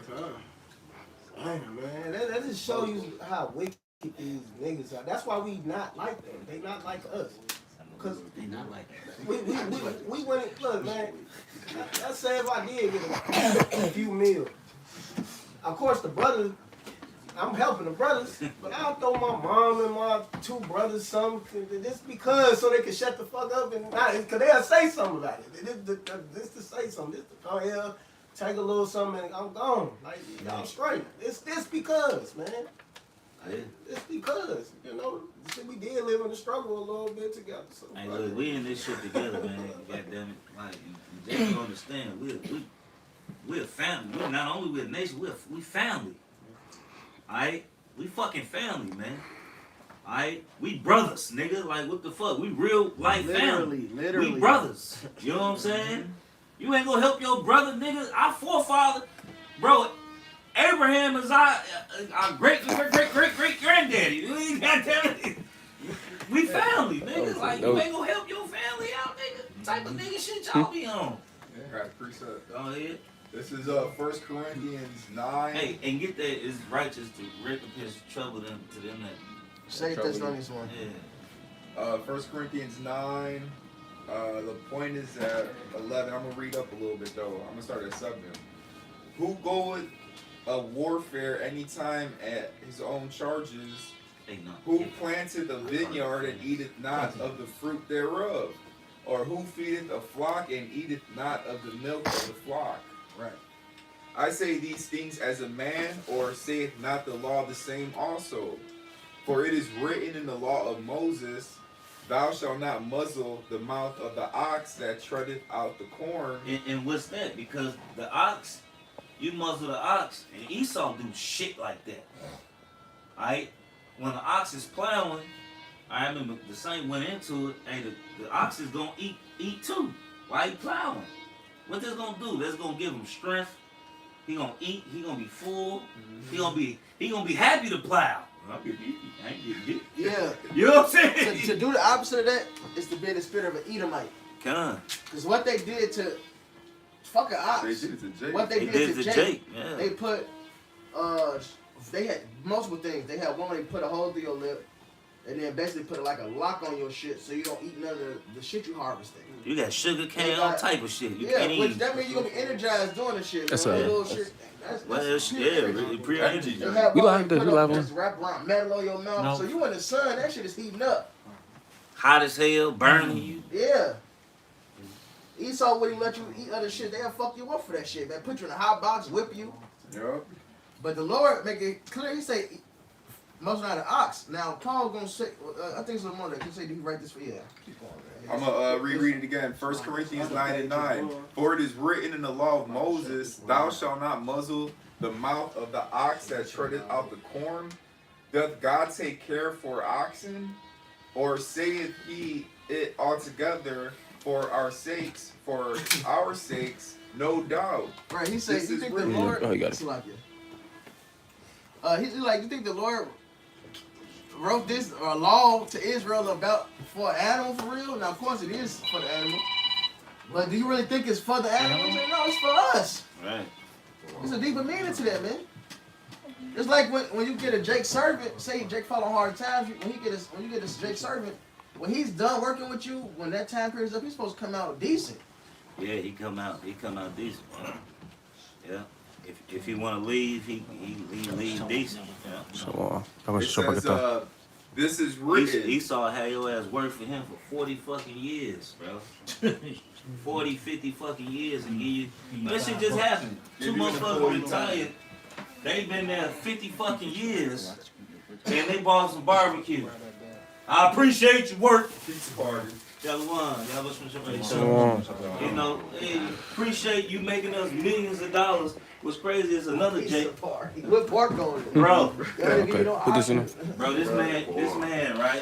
damn, man. That just show you how wicked these niggas are. That's why we not like them. They not like us. Cause They not like that. we went. Look, man. Let's say if I did get a few meals. Of course, the brothers. I'm helping the brothers, but I'll throw my mom and my two brothers something just because so they can shut the fuck up and not because they'll say something about it. This to say something. This to come here, take a little something, and I'm gone. Like I'm straight. It's this because, man. It's because, you know, we did live in the struggle a little bit together. So hey, look, we in this shit together, man. God damn it. Like, you just don't understand. We're a family. We're not only a nation, we family. Alright? We fucking family, man. Alright? We brothers, nigga. Like, what the fuck? We real life family. Literally. We brothers. You know what I'm saying? You ain't gonna help your brother, nigga. Our forefather, bro. Abraham is our great granddaddy. You ain't goddamn it. We family, nigga. Like, you ain't gonna help your family out, nigga. Type of nigga shit y'all be on. Yeah, got precept. Go ahead. This is 1 Corinthians 9. Hey, and get that it's righteous to recompense trouble to them that Say this on this one. Yeah. 1 Corinthians 9. The point is at 11. I'm gonna read up a little bit though. I'm gonna start at 7. Who goeth of warfare anytime at his own charges, Who planted the vineyard and eateth not of the fruit thereof? Or who feedeth a flock and eateth not of the milk of the flock? Right. I say these things as a man, or saith not the law the same also? For it is written in the law of Moses, thou shalt not muzzle the mouth of the ox that treadeth out the corn. And what's that? Because the ox, you muzzle the ox, and Esau do shit like that. Alright? When the ox is plowing, I remember the saint went into it, and the ox is gonna eat too while he plowing. What this gonna do? That's gonna give him strength. He gonna eat. He gonna be full. He gonna be happy to plow. I ain't getting hit. Yeah. You know what I'm saying? To do the opposite of that is to be in the spirit of an Edomite. Because what they did to fucking ox, They did it to Jake. what they did to Jake, yeah. they put, they had multiple things. They had one where they put a hole through your lip, and then basically put like a lock on your shit so you don't eat none of the shit you harvesting. You got sugar cane, all type of shit. You yeah, can't which eat. that means you're gonna be energized doing the shit. That's man. a- That little shit. That's Really pure energy. They have We one like where that, you we put like up one. this wrap around metal on your mouth. No. So you in the sun, that shit is heating up. Hot as hell, burning you. Yeah. Esau wouldn't let you eat other shit. They'll fuck you up for that shit, man. Put you in a hot box, whip you. Yup. But the Lord make it clear. He say, most not an ox. Now, Paul gonna say, I think it's a more that can say, do you write this for you? Keep going, man. I'm going to reread it again. 1 Corinthians 9:9. For it is written in the law of Moses, thou shalt not muzzle the mouth of the ox that treadeth out the corn. Doth God take care for oxen? Or saith he it altogether for our sakes, no doubt. Right, he said, This you is think the written. Lord, Oh, you got it. He's like, you think the Lord wrote this law to Israel about for an animal for real? Now, of course, it is for the animal. But do you really think it's for the animals? No, it's for us. Right. There's a deeper meaning to that, man. It's like when you get a Jake servant, say Jake fall on hard times, when you get this Jake servant, when he's done working with you, when that time period is up, he's supposed to come out decent. Yeah, he come out decent. Yeah. If he want to leave, he leave decent. Yeah. So, It says, this is written. Esau had your ass work for him for 40 fucking years, bro. 40, 50 fucking years, and that shit just happened. Two motherfuckers retired. They been there 50 fucking years, and they bought some barbecue. I appreciate your work. Pizza party. You know, hey, appreciate you making us millions of dollars. What's crazy is another Jake. What pork on it? Bro. Okay, put this in there. Bro, this man, right?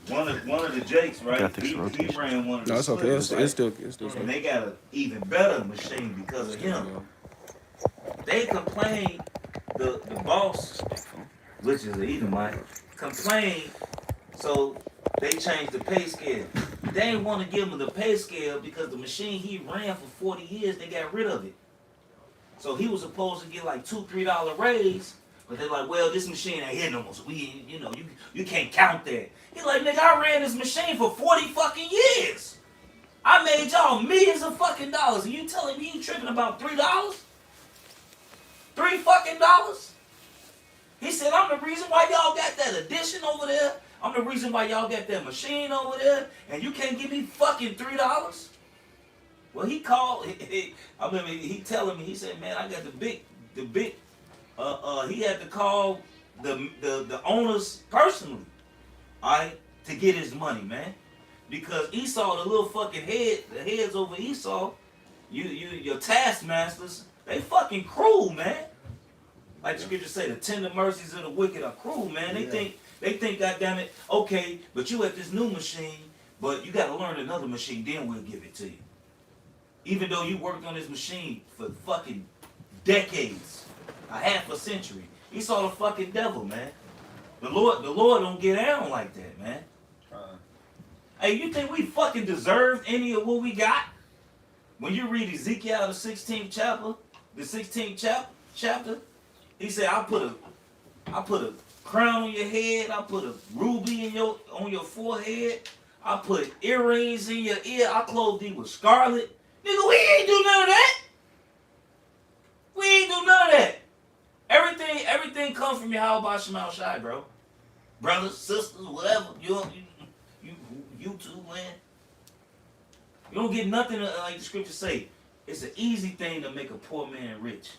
One of the Jakes, right? He ran one of the No, it's okay. slippers, It's right? still. And they got an even better machine because of him. They complained, the boss, which is the Edomite, complained, so they changed the pay scale. They didn't want to give him the pay scale because the machine he ran for 40 years, they got rid of it. So he was supposed to get like $2-3 raise, but they're like, well, this machine ain't here no more, so you can't count that. He's like, nigga, I ran this machine for 40 fucking years. I made y'all millions of fucking dollars, and you telling me you tripping about $3? $3 fucking dollars? He said, I'm the reason why y'all got that addition over there. I'm the reason why y'all got that machine over there, and you can't give me fucking $3? Well, he called, I remember he telling me, he said, man, I got the big, he had to call the owners personally, all right, to get his money, man. Because Esau, the little fucking the heads over Esau, your taskmasters, they fucking cruel, man. Like the scripture say, the tender mercies of the wicked are cruel, man. They think, goddamn it, okay, but you at this new machine, but you gotta learn another machine, then we'll give it to you. Even though you worked on this machine for fucking decades, a half a century. Esau the fucking devil, man. The Lord don't get down like that, man. Hey, you think we fucking deserved any of what we got? When you read Ezekiel the 16th chapter, he said, I put a crown on your head, I put a ruby on your forehead, I put earrings in your ear, I clothed thee with scarlet. Nigga, we ain't do none of that. We ain't do none of that. Everything comes from Yahweh Shemal Shai, bro. brothers, sisters, whatever. YouTube, man. You don't get nothing like the scriptures say. It's an easy thing to make a poor man rich.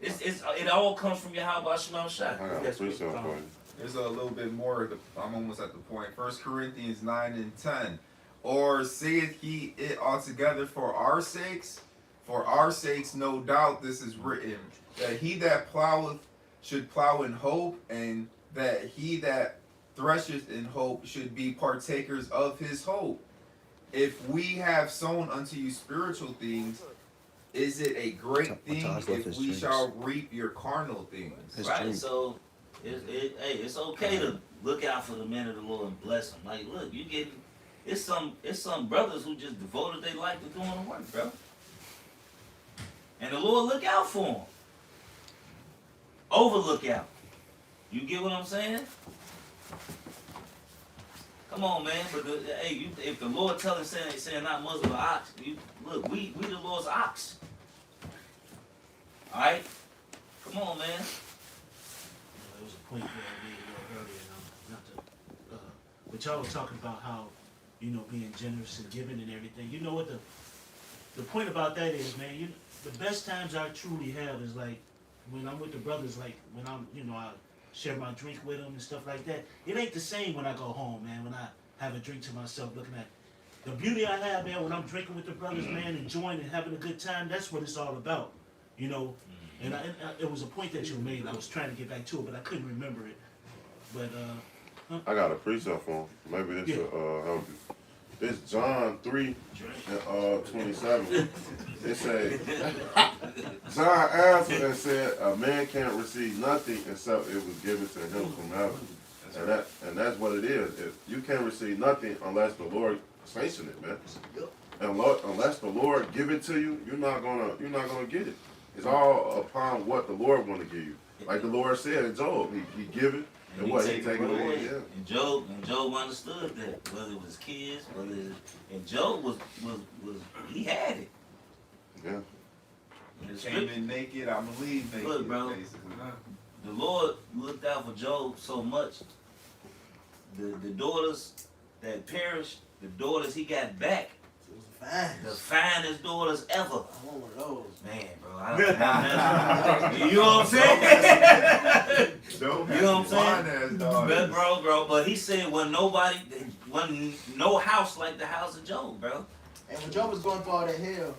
It all comes from Yahweh Shema Shai. I got a precept for you. There's a little bit more. I'm almost at the point. 1 Corinthians 9 and 10. Or saith he it altogether for our sakes? For our sakes, no doubt, this is written, that he that ploweth should plow in hope, and that he that thresheth in hope should be partakers of his hope. If we have sown unto you spiritual things, is it a great thing if we shall reap your carnal things? Right, so it's okay to look out for the men of the Lord and bless them. Like, look, you getting it's some brothers who just devoted their life to doing the work, bro. And the Lord look out for them. Overlook out. You get what I'm saying? Come on, man. But if the Lord saying not muzzle the ox, look, we the Lord's ox. All right, come on, man. There was a point where I made earlier, and not to, but y'all were talking about how, being generous and giving and everything. You know what the point about that is, man. The best times I truly have is like when I'm with the brothers, like when I'm, I share my drink with them and stuff like that. It ain't the same when I go home, man. When I have a drink to myself, looking at the beauty I have, man. When I'm drinking with the brothers, man, enjoying and having a good time. That's what it's all about, And it was a point that you made. I was trying to get back to it, but I couldn't remember it. But I got a precept for him. Maybe this will help you. This John 3 and 27. It say, John answered and said, a man can't receive nothing except it was given to him from heaven. And that's what it is. You can't receive nothing unless the Lord sanction it, man. And unless the Lord give it to you, you're not gonna get it. It's all upon what the Lord want to give you. Like the Lord said in Job, he give it. And what he take it away, yeah. And Job understood that, whether it was kids, and Job was he had it. Yeah. Came in naked, I believe naked. Look, bro, basically. the Lord looked out for Job so much. The daughters that perished, the daughters he got back, the finest daughters ever. I want one of those. Man, bro, I don't know. You know what I'm saying? You know what I'm saying? But he said wasn't no house like the house of Job, bro. And when Job was going through all that hell,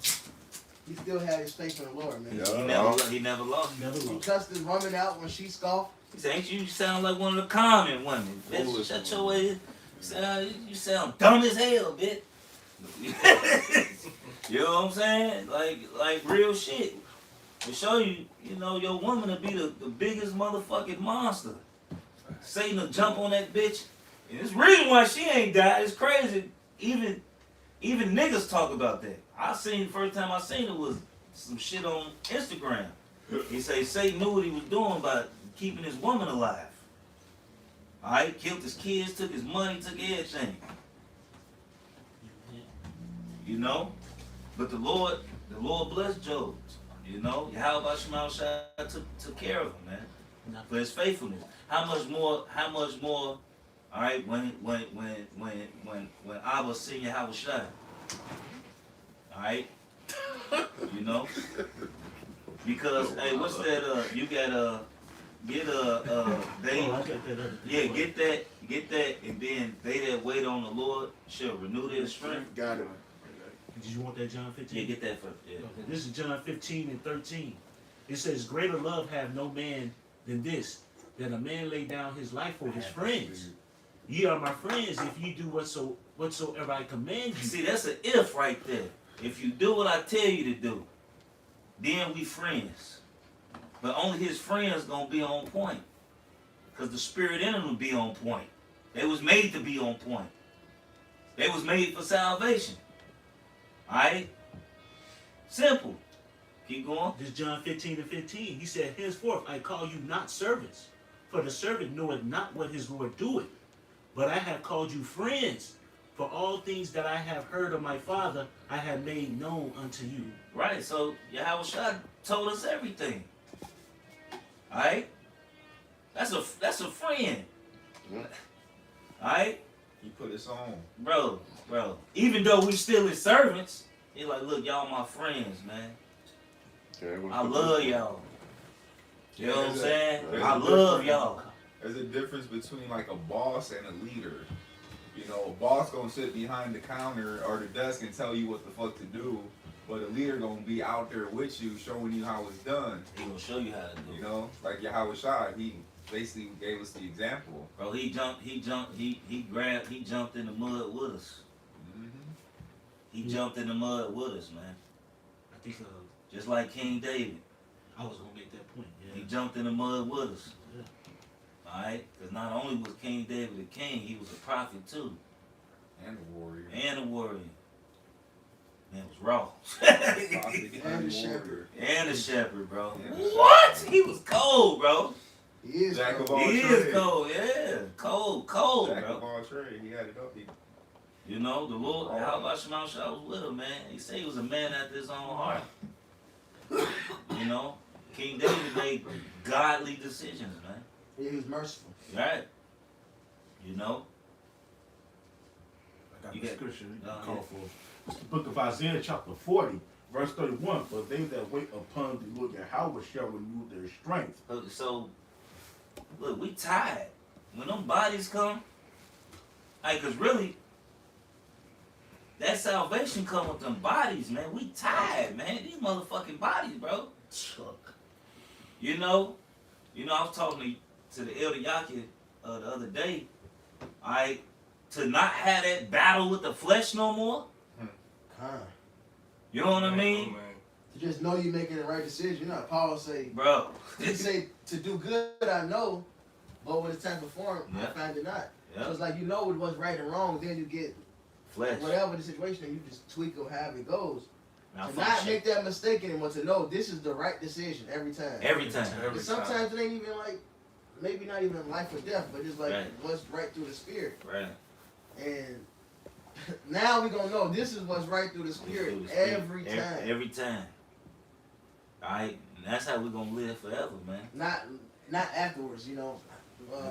he still had his faith in the Lord, man. He never lost. He cussed his woman out when she scoffed. He said, "Ain't you sound like one of the common women? Bitch, shut your way. You sound dumb as hell, bitch." You know what I'm saying? Like real shit. To show you, your woman will be the biggest motherfucking monster. Satan will jump on that bitch. And it's reason why she ain't died. It's crazy. Even niggas talk about that. The first time I seen it was some shit on Instagram. He say Satan knew what he was doing by keeping his woman alive. Alright, killed his kids, took his money, took everything. But the Lord blessed Job. How about Shema Shai took care of him, man, for his faithfulness. How much more? All right, when Abba sing Yahweh Shai. All right, because hey, what's that? You got get that, and then they that wait on the Lord shall renew their strength. Got it. Did you want that John 15? Yeah, get that first. Yeah. Okay, this is John 15 and 13. It says, greater love have no man than this, that a man lay down his life for his friends. Ye are my friends if ye do whatsoever I command you. See, that's an if right there. If you do what I tell you to do, then we friends. But only his friends gonna be on point. Because the spirit in them will be on point. They was made to be on point. They was made for salvation. Alright? Simple. Keep going. This is John 15 and 15. He said, henceforth I call you not servants, for the servant knoweth not what his Lord doeth. But I have called you friends, for all things that I have heard of my Father, I have made known unto you. Right, so Yahweh Shai told us everything. Alright? That's a friend. Mhm. Alright? He put us on. Bro. Even though we still his servants, he like, look, y'all my friends, man. I love y'all. You know what I'm saying? I love y'all. There's a difference between like a boss and a leader. You know, a boss gonna sit behind the counter or the desk and tell you what the fuck to do, but a leader gonna be out there with you, showing you how it's done. He gonna show you how to do it. You know, like Yahweh Shai, he basically gave us the example. Bro, he jumped in the mud with us. He jumped in the mud with us, man. I think Just like King David. I was gonna make that point. Yeah. He jumped in the mud with us. Yeah. Alright? Because not only was King David a king, he was a prophet too. And a warrior. Man, it was raw. And a shepherd. And a shepherd, bro. And What? He was cold, bro. He is Jack of cold. all He trades. is cold, yeah. Cold, Jack bro. of all trades. He had it up. You know, the Lord, how about Shema Shah was with him, man. He said he was a man after his own heart. You know, King David made godly decisions, man. Yeah, he was merciful. Right? You know? I got You the got- scripture you yeah. call for. It's the book of Isaiah, chapter 40, verse 31. For they that wait upon the Lord Yahweh shall renew their strength. So, look, we tired. When them bodies come, like, cause really, that salvation come with them bodies, man. We tired, man. These motherfucking bodies, bro. You know, I was talking to the Elder Yaki the other day. To not have that battle with the flesh no more. You know what I mean? To just know you're making the right decision. You know how Paul say, Bro. he say, to do good I know, but when it's time to perform, I find it not. So it's like you know what's right and wrong, then you get Flesh. whatever the situation, and you just tweak or however it goes. Now, To not make that mistake anymore, to know this is the right decision every time. Every time. And sometimes it ain't even like, maybe not even life or death, but it's like Right. what's right through the spirit. Right. And now we gonna know this is what's right through the spirit every time. Every time. Alright? And that's how we're gonna live forever, man. Not afterwards, you know.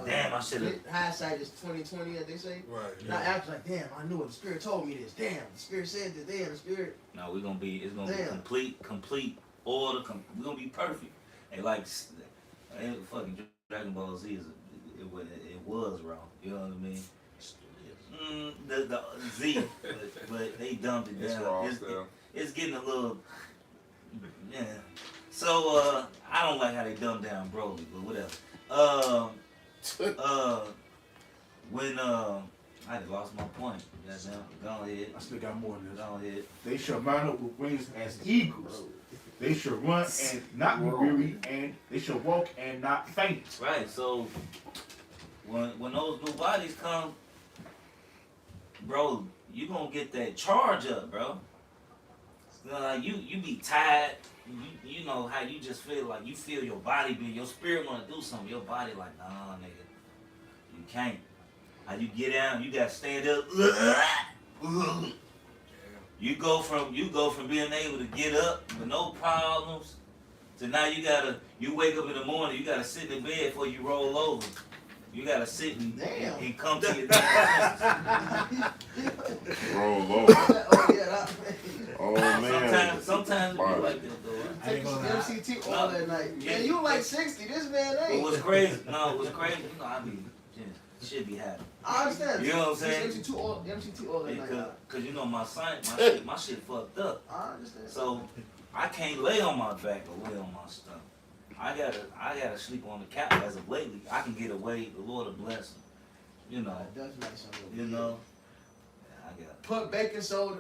Damn, I should've. Hindsight is 20/20, as they say. Right. Not after, like, damn, I knew it. The spirit told me this. Damn, the spirit said that. Damn, the spirit. No, it's gonna be Damn. complete order. We're gonna be perfect. And like, fucking Dragon Ball Z it was wrong. You know what I mean? The Z, but they dumped it down. It's raw still. It's getting a little, yeah. So I don't like how they dumbed down Broly, but whatever. When I just lost my point. Goddamn, go ahead. I still got more in this. Go ahead. They shall mount up with wings as eagles. They shall run and not be weary, and they shall walk and not faint. Right. So when those new bodies come, bro, you gonna get that charge up, bro. Like you be tired. You know how you just feel like you feel your body your spirit wanna do something. Your body like, nah, nigga, you can't. How you get down, you gotta stand up. You go from being able to get up with no problems to now you wake up in the morning, you gotta sit in the bed before you roll over. You gotta sit and come to your Roll over. Oh, yeah. Oh, man. Sometimes it be like that, though. Take some MCT all that night. Yeah. Man, you like 60. This man ain't. It was crazy. No, it was crazy. You know, I mean, shit be happening. I understand. You know what I'm saying? MCT all that night. Cause you know my shit fucked up. I understand. So I can't lay on my back or lay on my stomach. I gotta sleep on the couch as of lately. I can get away. The Lord will bless him. You know. That's nice on You know. Yeah, I got. Put baking soda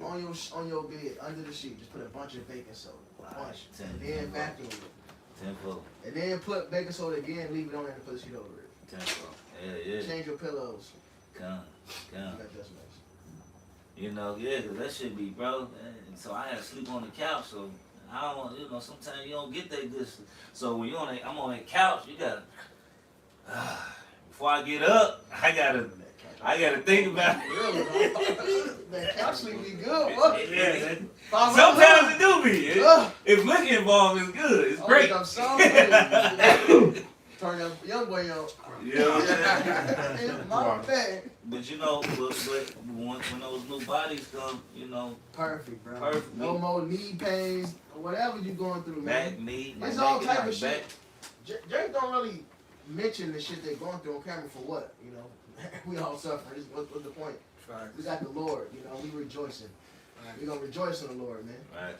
on your bed under the sheet. Just put a bunch of baking soda. Bunch. And then vacuum it. 10-4. And then put baking soda again. Leave it on there and put a sheet over it. 10-4. Yeah. Change your pillows. Come. That's nice. You know, yeah, cause that should be, bro. And so I had to sleep on the couch. So I don't want, you know, sometimes you don't get that good sleep. So when I'm on that couch, you gotta. Before I get up, I gotta think about it. That couch sleep be good. Yeah, sometimes it do be. If liquor involved, it's good. It's great. Turn turn that young boy on. Yeah. My bad. But you know, but when those new bodies come, you know, Perfect, bro. Perfect. No more knee pains or whatever you going through, man. back, knee, It's my all neck, type my of back. shit. Drake don't really mention the shit they're going through on camera for what, you know. We all suffer. What's the point? We got the Lord, you know. We rejoicing. We gonna rejoice in the Lord, man. Right.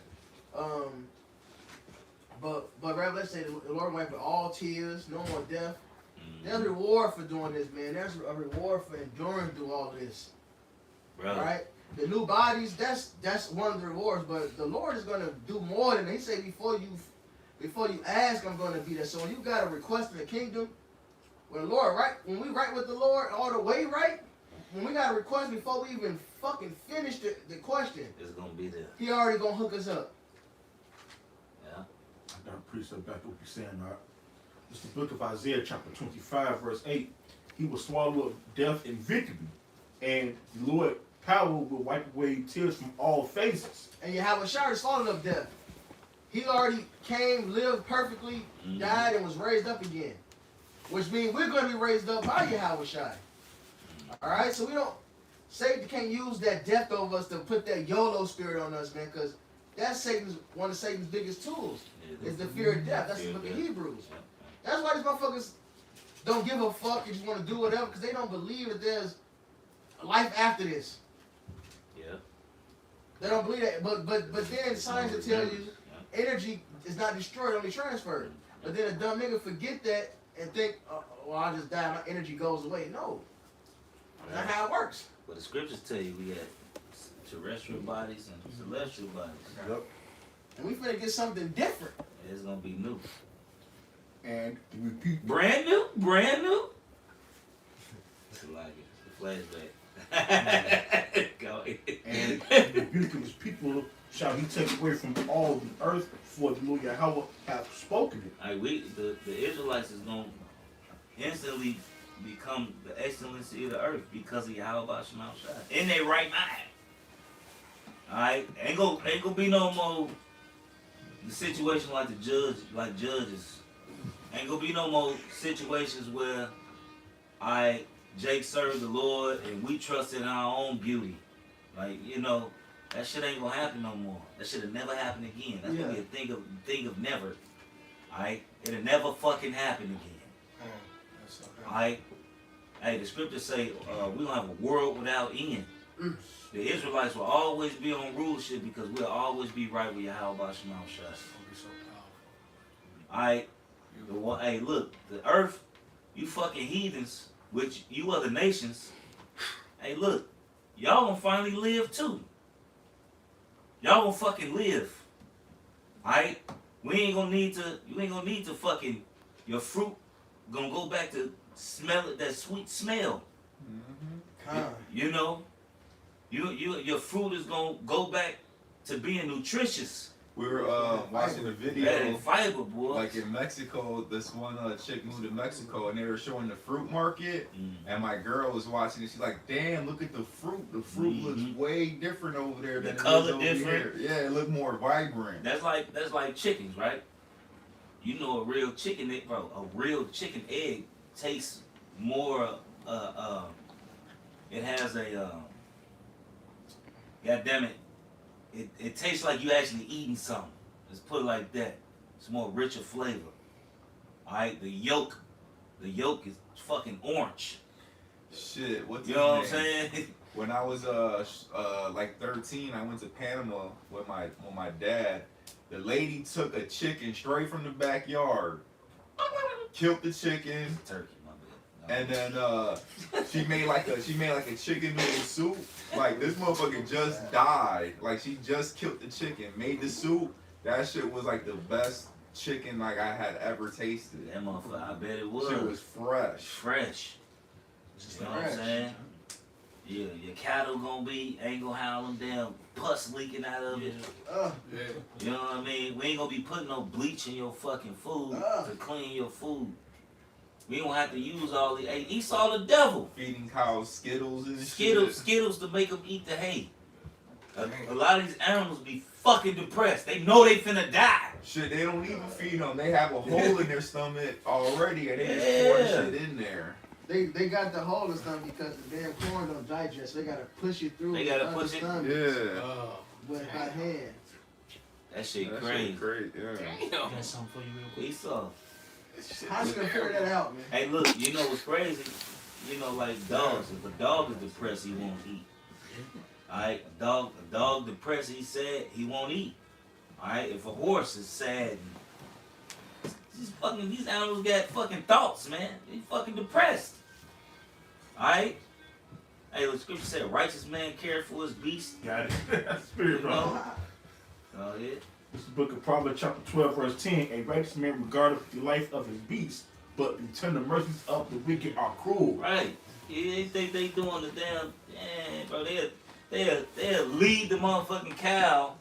But rather, let's say the Lord wiped all tears, no more death. Mm-hmm. There's a reward for doing this, man. There's a reward for enduring through all of this. Brother. All right. The new bodies, that's one of the rewards. But the Lord is gonna do more than He say before you ask. I'm gonna be there. So when you got a request in the kingdom, when the Lord when we right with the Lord all the way right, when we got a request before we even fucking finish the question, It's gonna be there. He already gonna hook us up. Yeah. I got to precept back to what you're saying, all right? It's the book of Isaiah, chapter 25, verse 8. He will swallow up death and victory, and the Lord power will wipe away tears from all faces. And you have a shower swallowed up death. He already came, lived perfectly, died, and was raised up again. Which means we're going to be raised up by Yahweh Shai. Alright, so we don't, Satan can't use that death over us to put that YOLO spirit on us, man, because that's one of Satan's biggest tools, is the fear of death. That's the book of Hebrews. That's why these motherfuckers don't give a fuck, you just want to do whatever, because they don't believe that there's life after this. Yeah. They don't believe that, but then science will tell you energy is not destroyed, only transferred. But then a dumb nigga forget that and think, well, I just die, my energy goes away. No, that's not how it works. But the scriptures tell you we got terrestrial bodies and celestial bodies. Yep. And we finna get something different. It's gonna be new. And repeat. Brand new? Brand new? It's like it. It's a flashback. Go ahead. And rebuke of his people shall he take away from all the earth, for the Lord Yahweh hath spoken it. Like the Israelites is gonna instantly become the excellency of the earth because of Yahweh Shema Shai. In their right mind. Alright? Ain't gonna be no more the situation like judges. Ain't gonna be no more situations where Jake served the Lord and we trusted in our own beauty. Like, you know, that shit ain't gonna happen no more. That shit'll never happen again. That's gonna be a thing of never. Alright? It'll never fucking happen again. Alright? Hey, the scriptures say we don't have a world without end. The Israelites will always be on rulership because we'll always be right with Yahweh Shema Shai. Alright? Hey, look, the earth, you fucking heathens, which you other nations, hey, look, y'all gonna finally live too. Y'all gonna fucking live. Alright? You ain't gonna need to fucking, your fruit gonna go back to smell it, that sweet smell. You know? Your fruit is gonna go back to being nutritious. We were watching a video, and fiber, boy. like in Mexico. This one chick moved to Mexico, and they were showing the fruit market. And my girl was watching it. She's like, "Damn, look at the fruit. The fruit looks way different over there than it is over here. Yeah, it looked more vibrant." That's like chickens, right? You know, a real chicken egg tastes more. It has a. God damn it. It tastes like you actually eating something. Let's put it like that. It's more richer flavor. Alright, the yolk is fucking orange. Shit, what's you know what I'm saying? When I was like 13, I went to Panama with my dad. The lady took a chicken straight from the backyard, killed the chicken, turkey, my bad. and then she made like a chicken noodle soup. Like, this motherfucker just died. Like, she just killed the chicken, made the soup. That shit was like the best chicken like I had ever tasted. That motherfucker, I bet it was. Shit was fresh. Fresh. You know what I'm saying? Yeah, your cattle ain't gonna have them damn pus leaking out of it. You know what I mean? We ain't gonna be putting no bleach in your fucking food to clean your food. We don't have to use all the. Hey, Esau the devil. Feeding cows Skittles and Skittles to make them eat the hay. A lot of these animals be fucking depressed. They know they finna die. Shit, they don't even feed them. They have a hole in their stomach already, and they just pour shit in there. They got the hole in stomach because the damn corn don't digest. So they gotta push it through. They gotta push it. Yeah. With by hand. That shit That crazy. shit great, yeah. I got something for you real quick. Esau. How you gonna figure that out, man? Hey, look, you know what's crazy? You know, like dogs. If a dog is depressed, he won't eat. Alright, a dog depressed, he said he won't eat. Alright, if a horse is sad, these animals got fucking thoughts, man. They fucking depressed. Alright? Hey, the scripture said, righteous man cared for his beast. Got it. Spirit, bro. Oh, yeah. This is the book of Proverbs chapter 12, verse 10. A righteous man regardeth the life of his beast, but the tender mercies of the wicked are cruel. Right. You ain't think they doing the damn, bro, they'll lead the motherfucking cow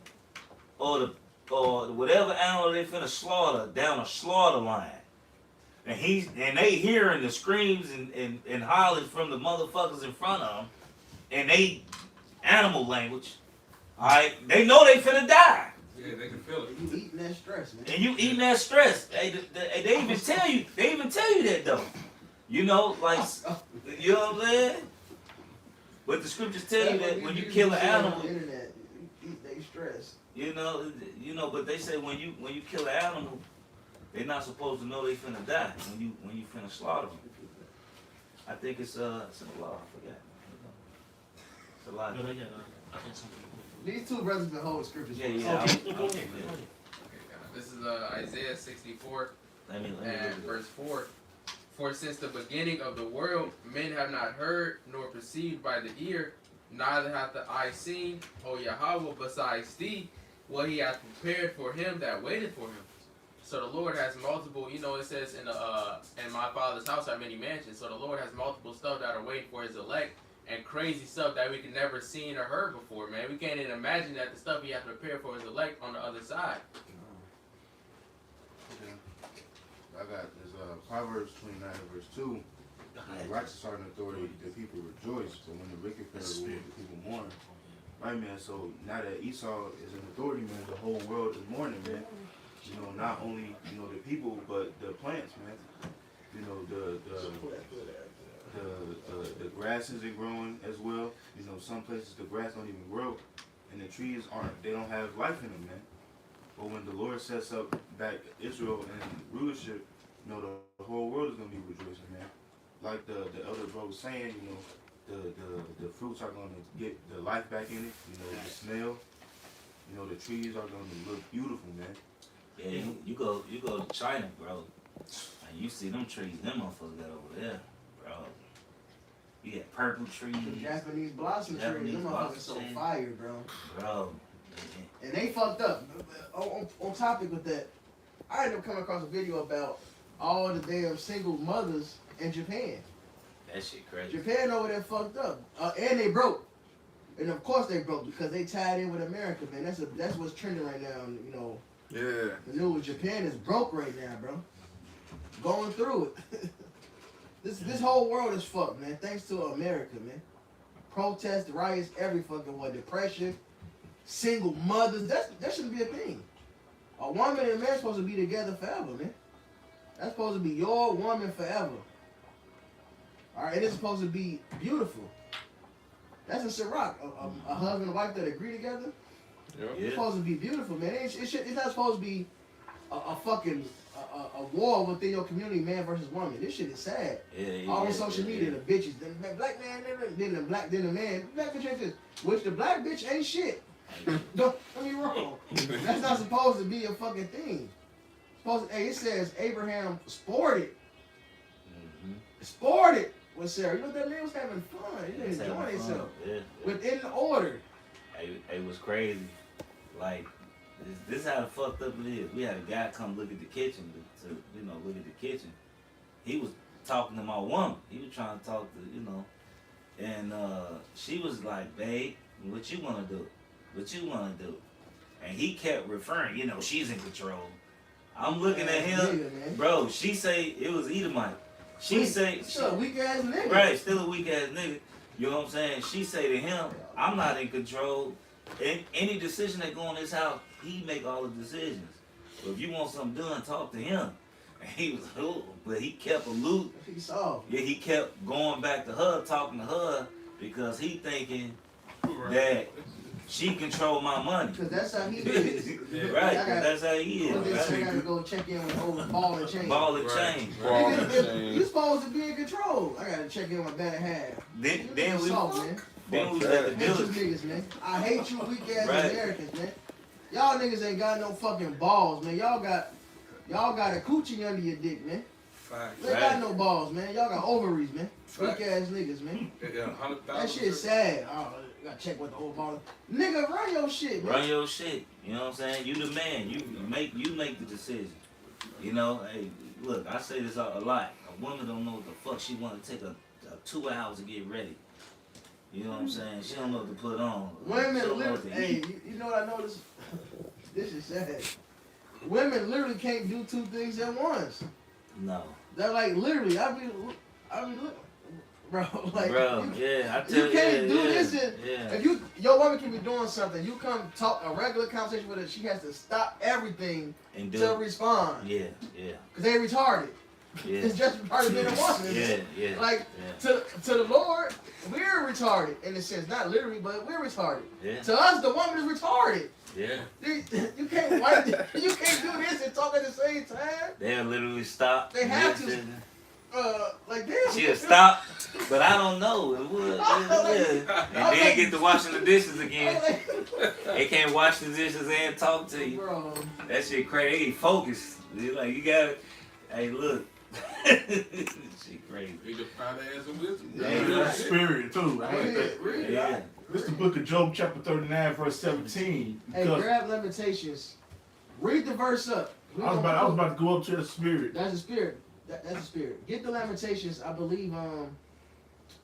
or whatever animal they finna slaughter down a slaughter line. And they hearing the screams and hollers from the motherfuckers in front of them, and they animal language. Alright, they know they finna die. Yeah, they can feel it. You eating that stress, man. And you eating that stress. They even tell you that though. You know, like, you know what I'm saying? But the scriptures tell you that when you kill an animal, on the internet, you eat they stress. you know, but they say when you kill an animal, they're not supposed to know they finna die when you finna slaughter them. I think it's in the law. I forgot. It's a lot. But I got something. These two brothers been holding scriptures. Yeah. Okay. This is Isaiah 64 Let me and verse 4. For since the beginning of the world, men have not heard nor perceived by the ear, neither hath the eye seen, O Yahweh, besides thee, what he hath prepared for him that waited for him. So the Lord has multiple, you know, it says in my Father's house are many mansions. So the Lord has multiple stuff that are waiting for his elect, and crazy stuff that we can never seen or heard before, man. We can't even imagine that the stuff he has prepared for his elect on the other side. I got this Proverbs 29 verse 2. When the righteous are in authority, the people rejoice, but when the wicked perish, the people mourn. Right, man. So now that Esau is in authority, man, the whole world is mourning, man. You know, not only the people, but the plants, man. You know, the grass isn't growing as well. You know, some places the grass don't even grow, and the trees they don't have life in them, man. But when the Lord sets up back Israel and rulership, you know, the whole world is gonna be rejoicing, man. Like the elder bro was saying, you know, the fruits are gonna get the life back in it. You know, the smell. You know, the trees are gonna look beautiful, man. Yeah, you go to China, bro, and you see them trees, them motherfuckers got over there, bro. You got purple trees. The Japanese blossom trees, them motherfuckers so fire, bro. Bro. And they fucked up. On topic with that, I ended up coming across a video about all the damn single mothers in Japan. That shit crazy. Japan over there fucked up, and they broke. And of course they broke because they tied in with America, man. That's what's trending right now. You know. Yeah. The news. Japan is broke right now, bro. Going through it. This whole world is fucked, man. Thanks to America, man. Protests, riots, every fucking what? Depression, single mothers. That shouldn't be a thing. A woman and a man supposed to be together forever, man. That's supposed to be your woman forever. All right, and it's supposed to be beautiful. That's in Ciroc. A husband and wife that agree together. Yep. It's supposed to be beautiful, man. It's not supposed to be a fucking war within your community, man versus woman. This shit is sad. All on social media, the bitches, the black man, then the man, black bitch ain't this. Which the black bitch ain't shit. Don't get me wrong. That's not supposed to be a fucking thing. It says Abraham sported with Sarah. You know that man was having fun. He was enjoying himself. Within the order. It was crazy. Like, this is how fucked up it is. We had a guy come look at the kitchen to look at the kitchen. He was talking to my woman. He was trying to talk to, and she was like, babe, what you want to do? What you want to do? And he kept referring, she's in control. I'm looking at him, nigga, bro. She say it was Edomite. She say, still a weak ass nigga. Right, still a weak ass nigga. You know what I'm saying? She say to him, I'm not in control. Any decision that go in this house, he make all the decisions. But if you want something done, talk to him. And he was, but he kept aloof. He saw. Yeah, he kept going back to her, talking to her, because he thinking that she control my money. Because that's how he is. Right, that's how he is. I gotta go check in with old ball and chain. Ball and chain. Ball and chain. You supposed to be in control. I gotta check in with better half. Then we soft, man. Then we was at the I hate you village. niggas, man. I hate you weak ass Right. Americans, man. Y'all niggas ain't got no fucking balls, man. Y'all got a coochie under your dick, man. You ain't got no balls, man. Y'all got ovaries, man. Weak ass niggas, man. That shit sad. Oh, I gotta check with the old ball. Nigga, run your shit, man. Run your shit. You know what I'm saying? You the man. You make the decision. You know, hey, look, I say this a lot. A woman don't know what the fuck she want to take a 2 hours to get ready. You know what I'm saying? She don't know what to put on. Women She don't know what literally, to hey, eat. you know what I noticed? This is sad. Women literally can't do two things at once. No. They're like literally, I mean, look, bro, like, Bro, yeah, I tell you can't do yeah, this. And yeah. if your woman can be doing something, you come talk a regular conversation with her, she has to stop everything And do to it. respond. Yeah, yeah, Cause they retarded. yeah. It's just retarded being a woman. Yeah, yeah. Like yeah. to the Lord, we're retarded in a sense, not literally, but we're retarded. Yeah. To us, the woman is retarded. Yeah. You can't wipe you can't do this and talk at the same time. They'll literally stop. They have to. listen. Like damn. She'll stop, but I don't know. It would, and then get to washing the dishes again. They can't wash the dishes and talk to you. Bro. That shit crazy. They ain't focused. They're like, you gotta, hey, look. Shit crazy. They just find their ass in wisdom. Yeah, spirit too, right? Yeah. This is the book of Job, chapter 39, verse 17. Hey, Because grab Lamentations. Read the verse up. I was about to go up to the spirit. That's the spirit. That's the spirit. Get the Lamentations. I believe it's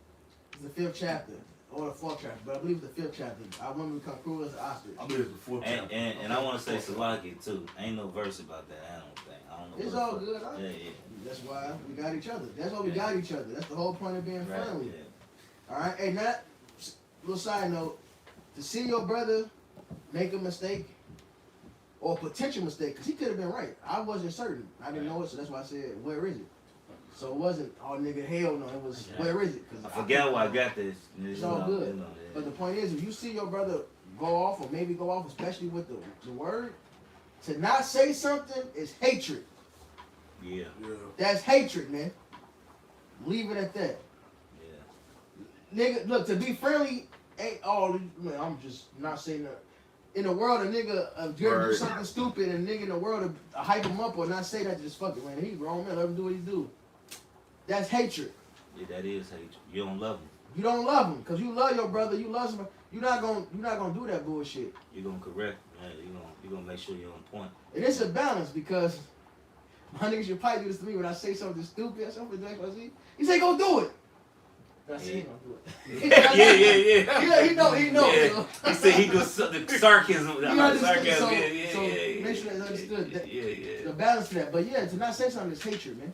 the 5th chapter or the 4th chapter, but I believe the 5th chapter. I want to become cruel as an ostrich. I believe it's the 4th chapter. And I want to say Salaki too. Ain't no verse about that. I don't think. I don't know. It's what all the fuck. good. Huh? Yeah, yeah. That's why we got each other. That's why we got each other. That's the whole point of being Right. friendly. Yeah. All right. Hey, now, little side note: to see your brother make a mistake or potential mistake, because he could have been right. I wasn't certain. I didn't know it, so that's why I said, "Where is it?" So it wasn't, "Oh nigga, hell no." It was, "Where is it?" 'Cause I forgot why I got this. It's all good. But the point is, if you see your brother go off, or maybe go off, especially with the word, to not say something is hatred. Yeah. That's hatred, man. Leave it at that. Yeah. Nigga, look, to be friendly ain't all, man, I'm just not saying that. In the world, a nigga do something stupid, and a nigga in the world to hype him up or not say that, just fuck it, man. He grown, man, let him do what he do. That's hatred. Yeah, that is hatred. You don't love him. You don't love him, because you love your brother, you love him. You're not gonna do that bullshit. You're gonna correct. Man. You're gonna make sure you're on point. And it's a balance, because my niggas should probably do this to me when I say something stupid or something like that. He say, "Go do it." That's Yeah. he gonna do it. Yeah. He know. Yeah. So. He said he goes the sarcasm. You understand? Sarcasm. So, Yeah. so make sure that's understood. Yeah. The balance to that. But yeah, to not say something is hatred, man.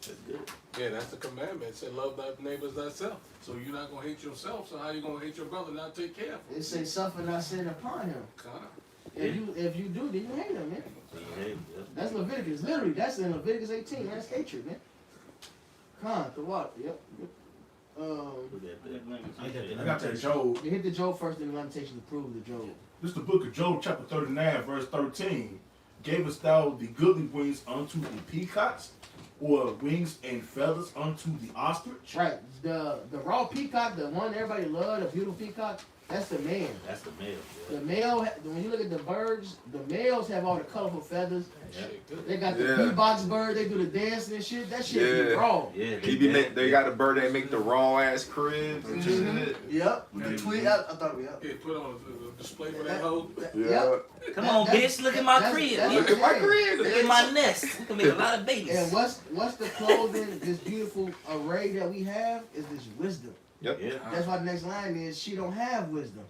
That's good. Yeah, that's the commandment. It said, love thy neighbor as thyself. So you're not going to hate yourself, so how you going to hate your brother and not take care of him? It say suffer not sin upon him. Kinda. If you do, then you hate him, man. Yeah. That's Leviticus. Literally, that's in Leviticus 18. That's hatred, man. The what? Yep. Look at that. I got that Job. You hit the Job first, then the Lamentation to prove the Job. This is the book of Job, chapter 39, verse 13. Gavest thou the goodly wings unto the peacocks, or wings and feathers unto the ostrich? Right. The raw peacock, the one everybody love, the beautiful peacock, that's the man. That's the male. The male, when you look at the birds, the males have all the colorful feathers. Yeah. They got the beatbox bird, they do the dancing and shit. That shit be raw. Yeah. They got a bird that make the raw ass cribs and shit. Yep. The tweet, I thought we up. Yeah, put on a display for that hoe. Yep. Come on, bitch. Look at my crib. Look at my crib. Look at my nest. We can make a lot of babies. And what's the clothing, this beautiful array that we have is this wisdom. Yep. Yeah. That's why the next line is, she don't have wisdom.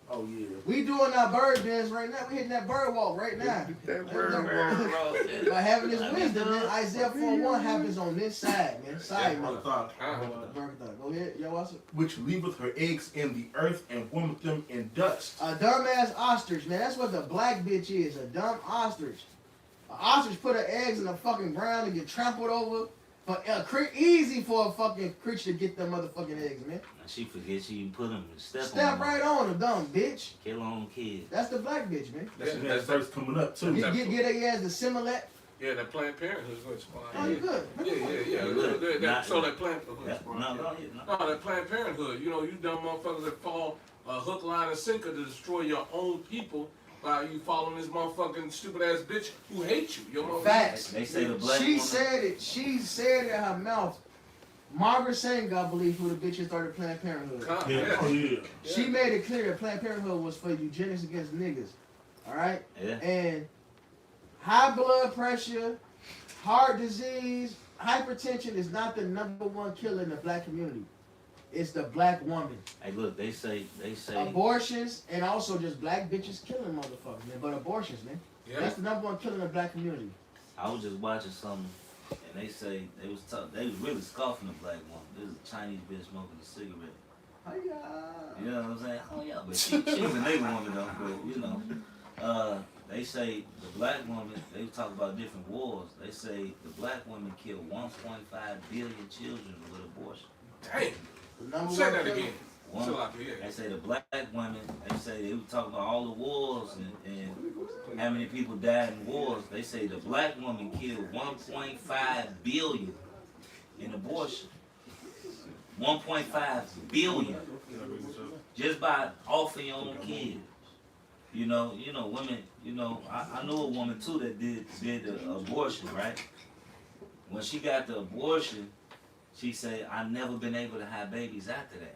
Oh, yeah. We doing our bird dance right now. We hitting that bird walk right now. By having this wisdom, man. Isaiah 4:1 happens on this side, man. Side, man. Go ahead. Yo, what's up? Which leaveth her eggs in the earth and warmeth them in dust. A dumb ass ostrich, man. That's what the black bitch is. A dumb ostrich. An ostrich put her eggs in the fucking ground and get trampled over. But easy for a fucking creature to get them motherfucking eggs, man. She forget she even put them and Step right on them, dumb bitch. Kill her own kid. That's the black bitch, man. That's first coming up too. Get their ass the Similac. Yeah, that Planned Parenthood is what's fine. Oh, you good? Yeah. So that Planned Parenthood. No, that Planned Parenthood. You know, you dumb motherfuckers that fall hook, line, and sinker to destroy your own people by you following this motherfucking stupid ass bitch who hates you. Your motherfucker. Facts. They say the black She woman. said it. She said it in her mouth. Margaret Sanger, I believe, who the bitch that started Planned Parenthood. Yeah. She made it clear that Planned Parenthood was for eugenics against niggas. All right? Yeah. And high blood pressure, heart disease, hypertension is not the number one killer in the black community. It's the black woman. Hey, look, they say. Abortions and also just black bitches killing motherfuckers, man. But abortions, man. Yeah. That's the number one killer in the black community. I was just watching something, and they say they was really scoffing the black woman. This is a Chinese bitch smoking a cigarette. Oh yeah. You know what I'm saying? Oh yeah, but she was a nigga woman though. But you know, they say the black woman. They talk about different wars. They say the black women killed 1.5 billion children with abortion. Damn. Say that again. They say the black women. They say they were talking about all the wars and how many people died in wars. They say the black woman killed 1.5 billion in abortion. 1.5 billion just by offering your own kids. You know, women. You know, I know a woman too that did the abortion, right? When she got the abortion, she said, "I've never been able to have babies after that."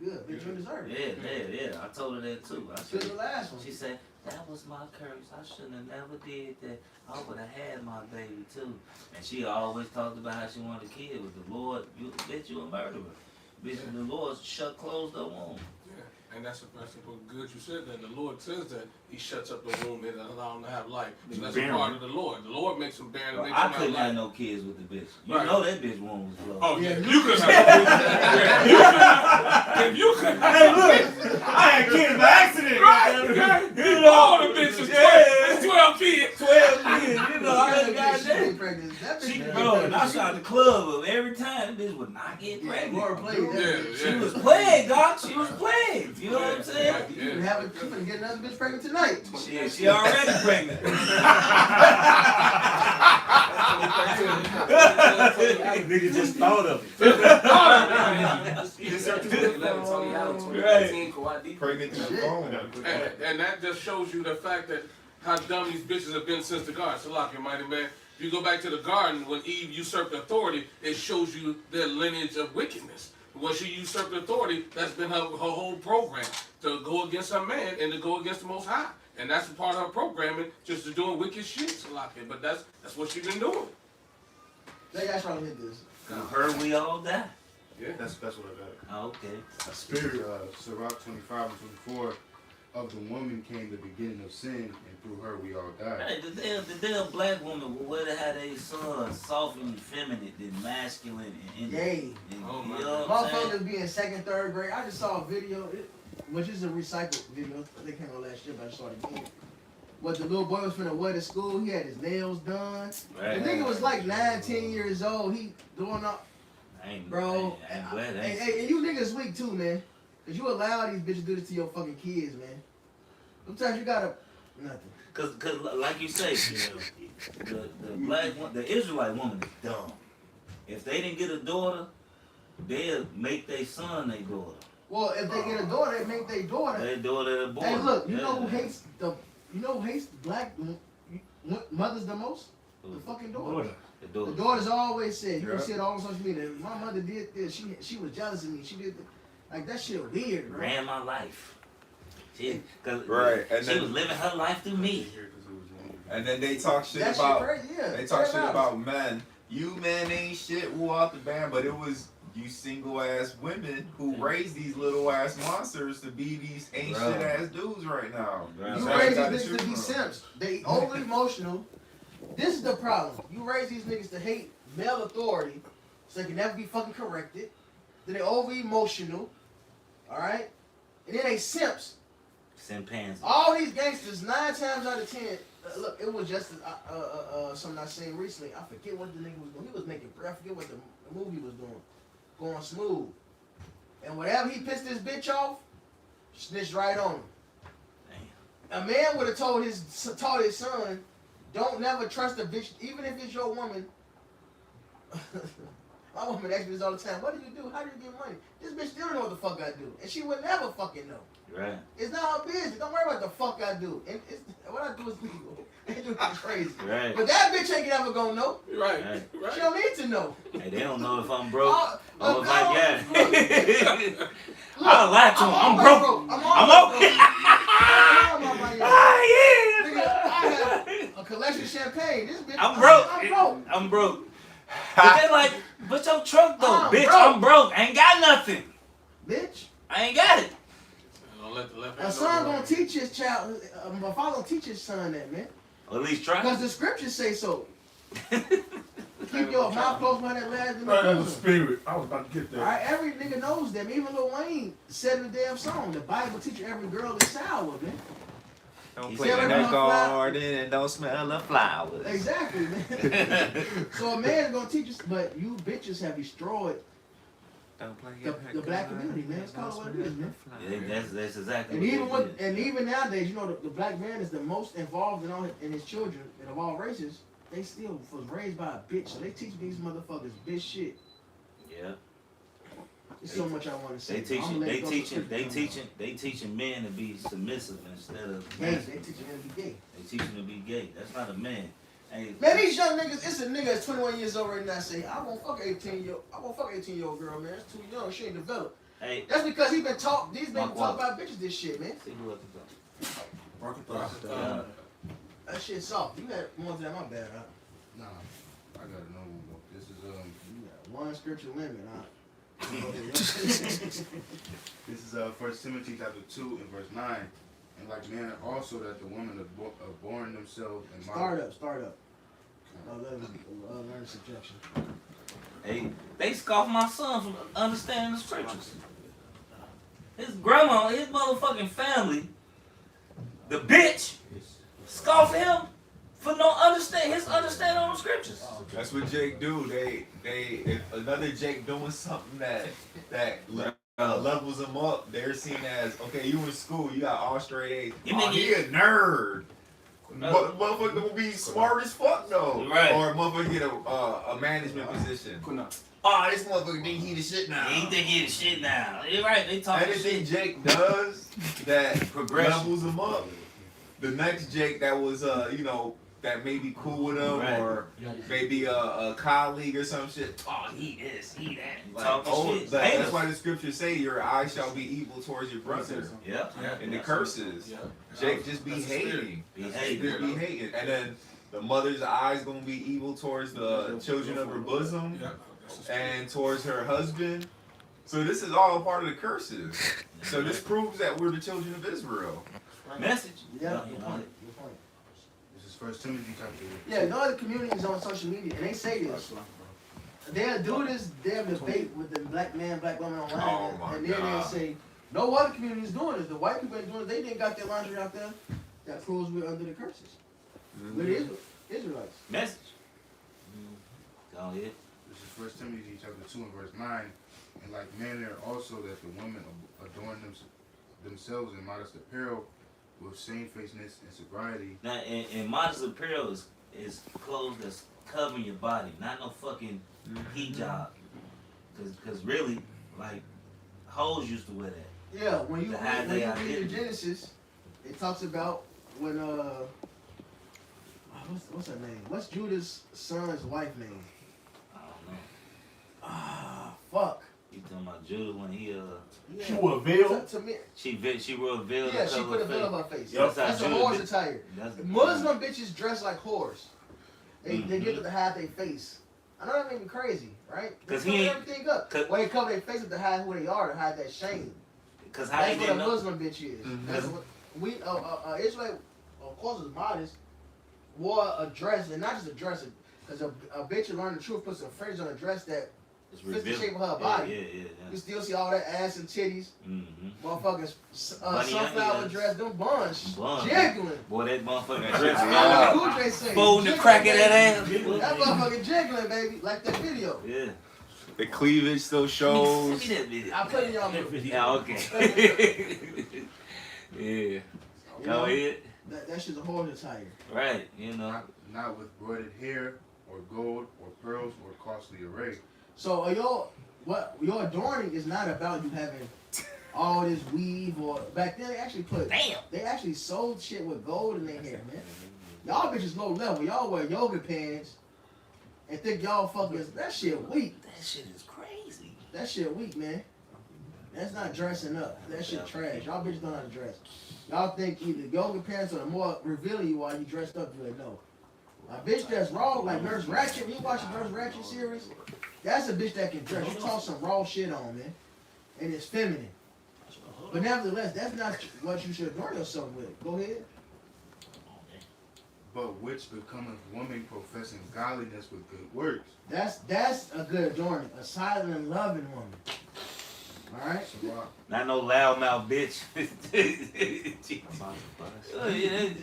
Good, bitch, you deserve it. Yeah. I told her that too. I said, the last one. She said, "That was my curse. I shouldn't have never did that. I would have had my baby too." And she always talked about how she wanted a kid with the Lord. You a murderer. Bitch, the Lord closed the womb. Yeah, and that's a good you said that. The Lord says that He shuts up the womb and allows them to have life. So that's a part of the Lord. The Lord makes them barren. Well, I couldn't have no kids with the bitch. You know that bitch womb was closed. Oh yeah, you could have. If you could. Hey, look, I had kids by accident. Right. You know, all the bitches. Yeah. 12 kids. 12 kids. You know, I That got pregnant. That She, bitch bro, and I shot the club up every time. This bitch would not get pregnant. Laura played that. She was playing, Doc. She was playing. You know what I'm saying? You can get another bitch pregnant tonight. She already pregnant. Nigga just thought of it. Pregnant in the phone. And that just shows you the fact that how dumb these bitches have been since the garden. So, like, mighty man, if you go back to the garden when Eve usurped authority, it shows you their lineage of wickedness. When she usurped authority, that's been her whole program, to go against her man and to go against the Most High. And that's part of her programming, just to doing wicked shit. So, like, but that's what she's been doing. They got trying to hit this. Her, we all die. Yeah, that's what I got. Oh, okay. Spirit, Sirach 25 and 24. Of the woman came the beginning of sin, and through her we all died. Hey, the damn black woman would have had a son soft and effeminate than masculine and Gay. you Oh, know what I'm saying? Motherfuckers be in second, third grade. I just saw a video, which is a recycled video. They came out last year, but I just saw it again. What the little boy was finna wear to school, he had his nails done. Right. The nigga was like 9, 10 years old. He doing up, bro. And you niggas weak too, man. Cause you allow these bitches to do this to your fucking kids, man. Sometimes you gotta nothing. Cause like you say, the black one, the Israelite woman is dumb. If they didn't get a daughter, they'll make their son their daughter. Well, if they get a daughter, they make their daughter. Their daughter born. Hey, look, you know who hates black mothers the most? The fucking daughter. The daughters always said, you can see it all on social media. My mother did this. She was jealous of me. She did this. Like that shit weird, bro. Ran my life. Right, and she was living her life through me. And then they talk shit That about shit crazy, yeah. they talk shit about men. You men ain't shit. Woo out the band, but it was you single ass women who raised these little ass monsters to be these ain't shit ass dudes right now. You raise these niggas to be simps. They over emotional. This is the problem. You raise these niggas to hate male authority, so they can never be fucking corrected. Then they over emotional. All right, and then they simps. Chimpanzee. All these gangsters, 9 times out of 10, look, it was just something I seen recently. I forget what the nigga was doing. He was making bread. I forget what the movie was doing. Going smooth. And whatever he pissed this bitch off, snitched right on him. Damn. A man would have told his son, don't never trust a bitch, even if it's your woman. My woman asks me this all the time. What do you do? How do you get money? This bitch still don't know what the fuck I do. And she would never fucking know. Right. It's not her business. Don't worry about the fuck I do. And what I do is legal. They do is crazy. Right. But that bitch ain't never gonna know. Right. She don't need to know. Hey, they don't know if I'm broke or if I I got it. I'll lie to them. I'm broke. I'm broke. I have a collection of champagne. This bitch. I'm broke. I'm broke. I'm broke. But they're like, but your truck though, bitch, broke. I'm broke. I ain't got nothing. Bitch. I ain't got it. A son gonna teach his child. A father gonna teach his son that, man. Or at least try. Because the scriptures say so. Keep your mouth closed behind that last in the Right, that's the bosom. spirit. I was about to get there. All right, every nigga knows them. Even Lil Wayne said in the damn song, the Bible teach you every girl is sour, man. Don't put your no garden and don't smell the flowers. Exactly, man. So a man is gonna teach us, but you bitches have destroyed the black community, man. It's called what it is, man. Yeah, that's exactly. And what even they did. even nowadays, you know, the black man is the most involved in his children and of all races. They still was raised by a bitch, so they teach these motherfuckers bitch shit. Yeah. There's so much I want to say. They teaching men to be submissive instead of gay. They teaching them to be gay. They teaching them to be gay. That's not a man. Hey, Man, these young niggas, it's a nigga that's 21 years old right now say, I won't fuck 18-year-old girl, man. It's too young. She ain't developed. Hey. That's because he's been taught. These been taught about bitches this shit, man. See who else is That shit soft. You had more than that, my bad, huh? Nah, I got another one though. This is You got one scripture limit, huh? This is 1 Timothy chapter 2 and verse 9. And like man, also that the women adorn themselves and Start up. Learn subjection. Hey, they scoff my son from understanding the scriptures. His grandma, his motherfucking family, the bitch, scoff him for no his understanding on the scriptures. That's what Jake do. They if another Jake doing something that levels them up, they're seen as, okay, you in school, you got all straight A's. He a nerd. But motherfucker gonna be smart as fuck though. Right. Or motherfucker get a management position. Oh, this motherfucker think he the shit now. He think he the shit now. You're right, they talking Anything shit. Jake does that Progression. levels him up, the next Jake that was that may be cool with him, Right. or maybe a colleague or some shit. Oh, he this, he that. Talking shit. That's why the scriptures say your eye shall be evil towards your brother. Yeah. And the curses. Jake just be hating. Just be hating. And then the mother's eyes gonna be evil towards the children of her bosom and towards her husband. So this is all a part of the curses. So this proves that we're the children of Israel. Message. Yeah. This is 1 Timothy chapter. Yeah, no other communities on social media, and they say this. They'll do this damn debate with the black man, black woman online, Oh my and then they'll God. say, no other community is doing this. The white people ain't doing it. They didn't got their laundry out there. That proves we're under the curses. We're the Israelites. Message. Go ahead. This is 1 Timothy chapter 2 and verse 9. And like manner also that the women adorn themselves in modest apparel with shamefacedness and sobriety. Now, and modest apparel is clothes that's covering your body, not no fucking hijab. Cause really, like, hoes used to wear that. Yeah, when you To hide their read identity. Genesis, it talks about when what's her name? What's Judah's son's wife name? I don't know. Fuck. You talking about Judah when he Yeah. She wore a veil. To me, she wore a veil. yeah, to she cover put a her veil face. on her face. Yep. That's a Judah whore's did. attire. That's the- Muslim bitches dress like whores. They get to hide their face. I know that made me crazy, right? They 'Cause cover he ain't- everything up. Well, they cover their face up to hide who they are, to hide that shame. Cause how That's they what a didn't know? Muslim bitch is. That's what we Israelite, of course, is modest. Wore a dress, and not just a dress, because a bitch who learned the truth put some fringes on a dress that fits the shape of her body. Yeah. You still see all that ass and titties. Mm-hmm. Motherfuckers, Bunny sunflower onions. dress, them buns, Bun. jiggling. Boy, that motherfucking That's dress. all Cool J say. Folding the Jiggling, crack of that baby. ass. That motherfucking jiggling, baby, like that video. Yeah. The cleavage still Send shows. me that video. I'll play y'all movie. Yeah, okay. Yeah. Go ahead. That shit's a whole attire. Right, you know. Not with broided hair or gold or pearls or costly array. So your adorning is not about you having all this weave or back then they actually sold shit with gold in their hair, man. Y'all bitches low level. Y'all wear yoga pants and think y'all fucking that shit weak. That shit is crazy. That shit weak, man. That's not dressing up. That shit trash. Y'all bitches don't know how to dress. Y'all think either yoga pants or the more revealing you while you dressed up, you like no. A bitch that's raw, like Nurse Ratched, you watch the Nurse Ratched series, that's a bitch that can dress. You talk some raw shit on, man. And it's feminine. But nevertheless, that's not what you should adorn yourself with. Go ahead. But which becometh woman professing godliness with good works. That's a good adornment. A silent and loving woman. Alright? Not no loudmouth bitch.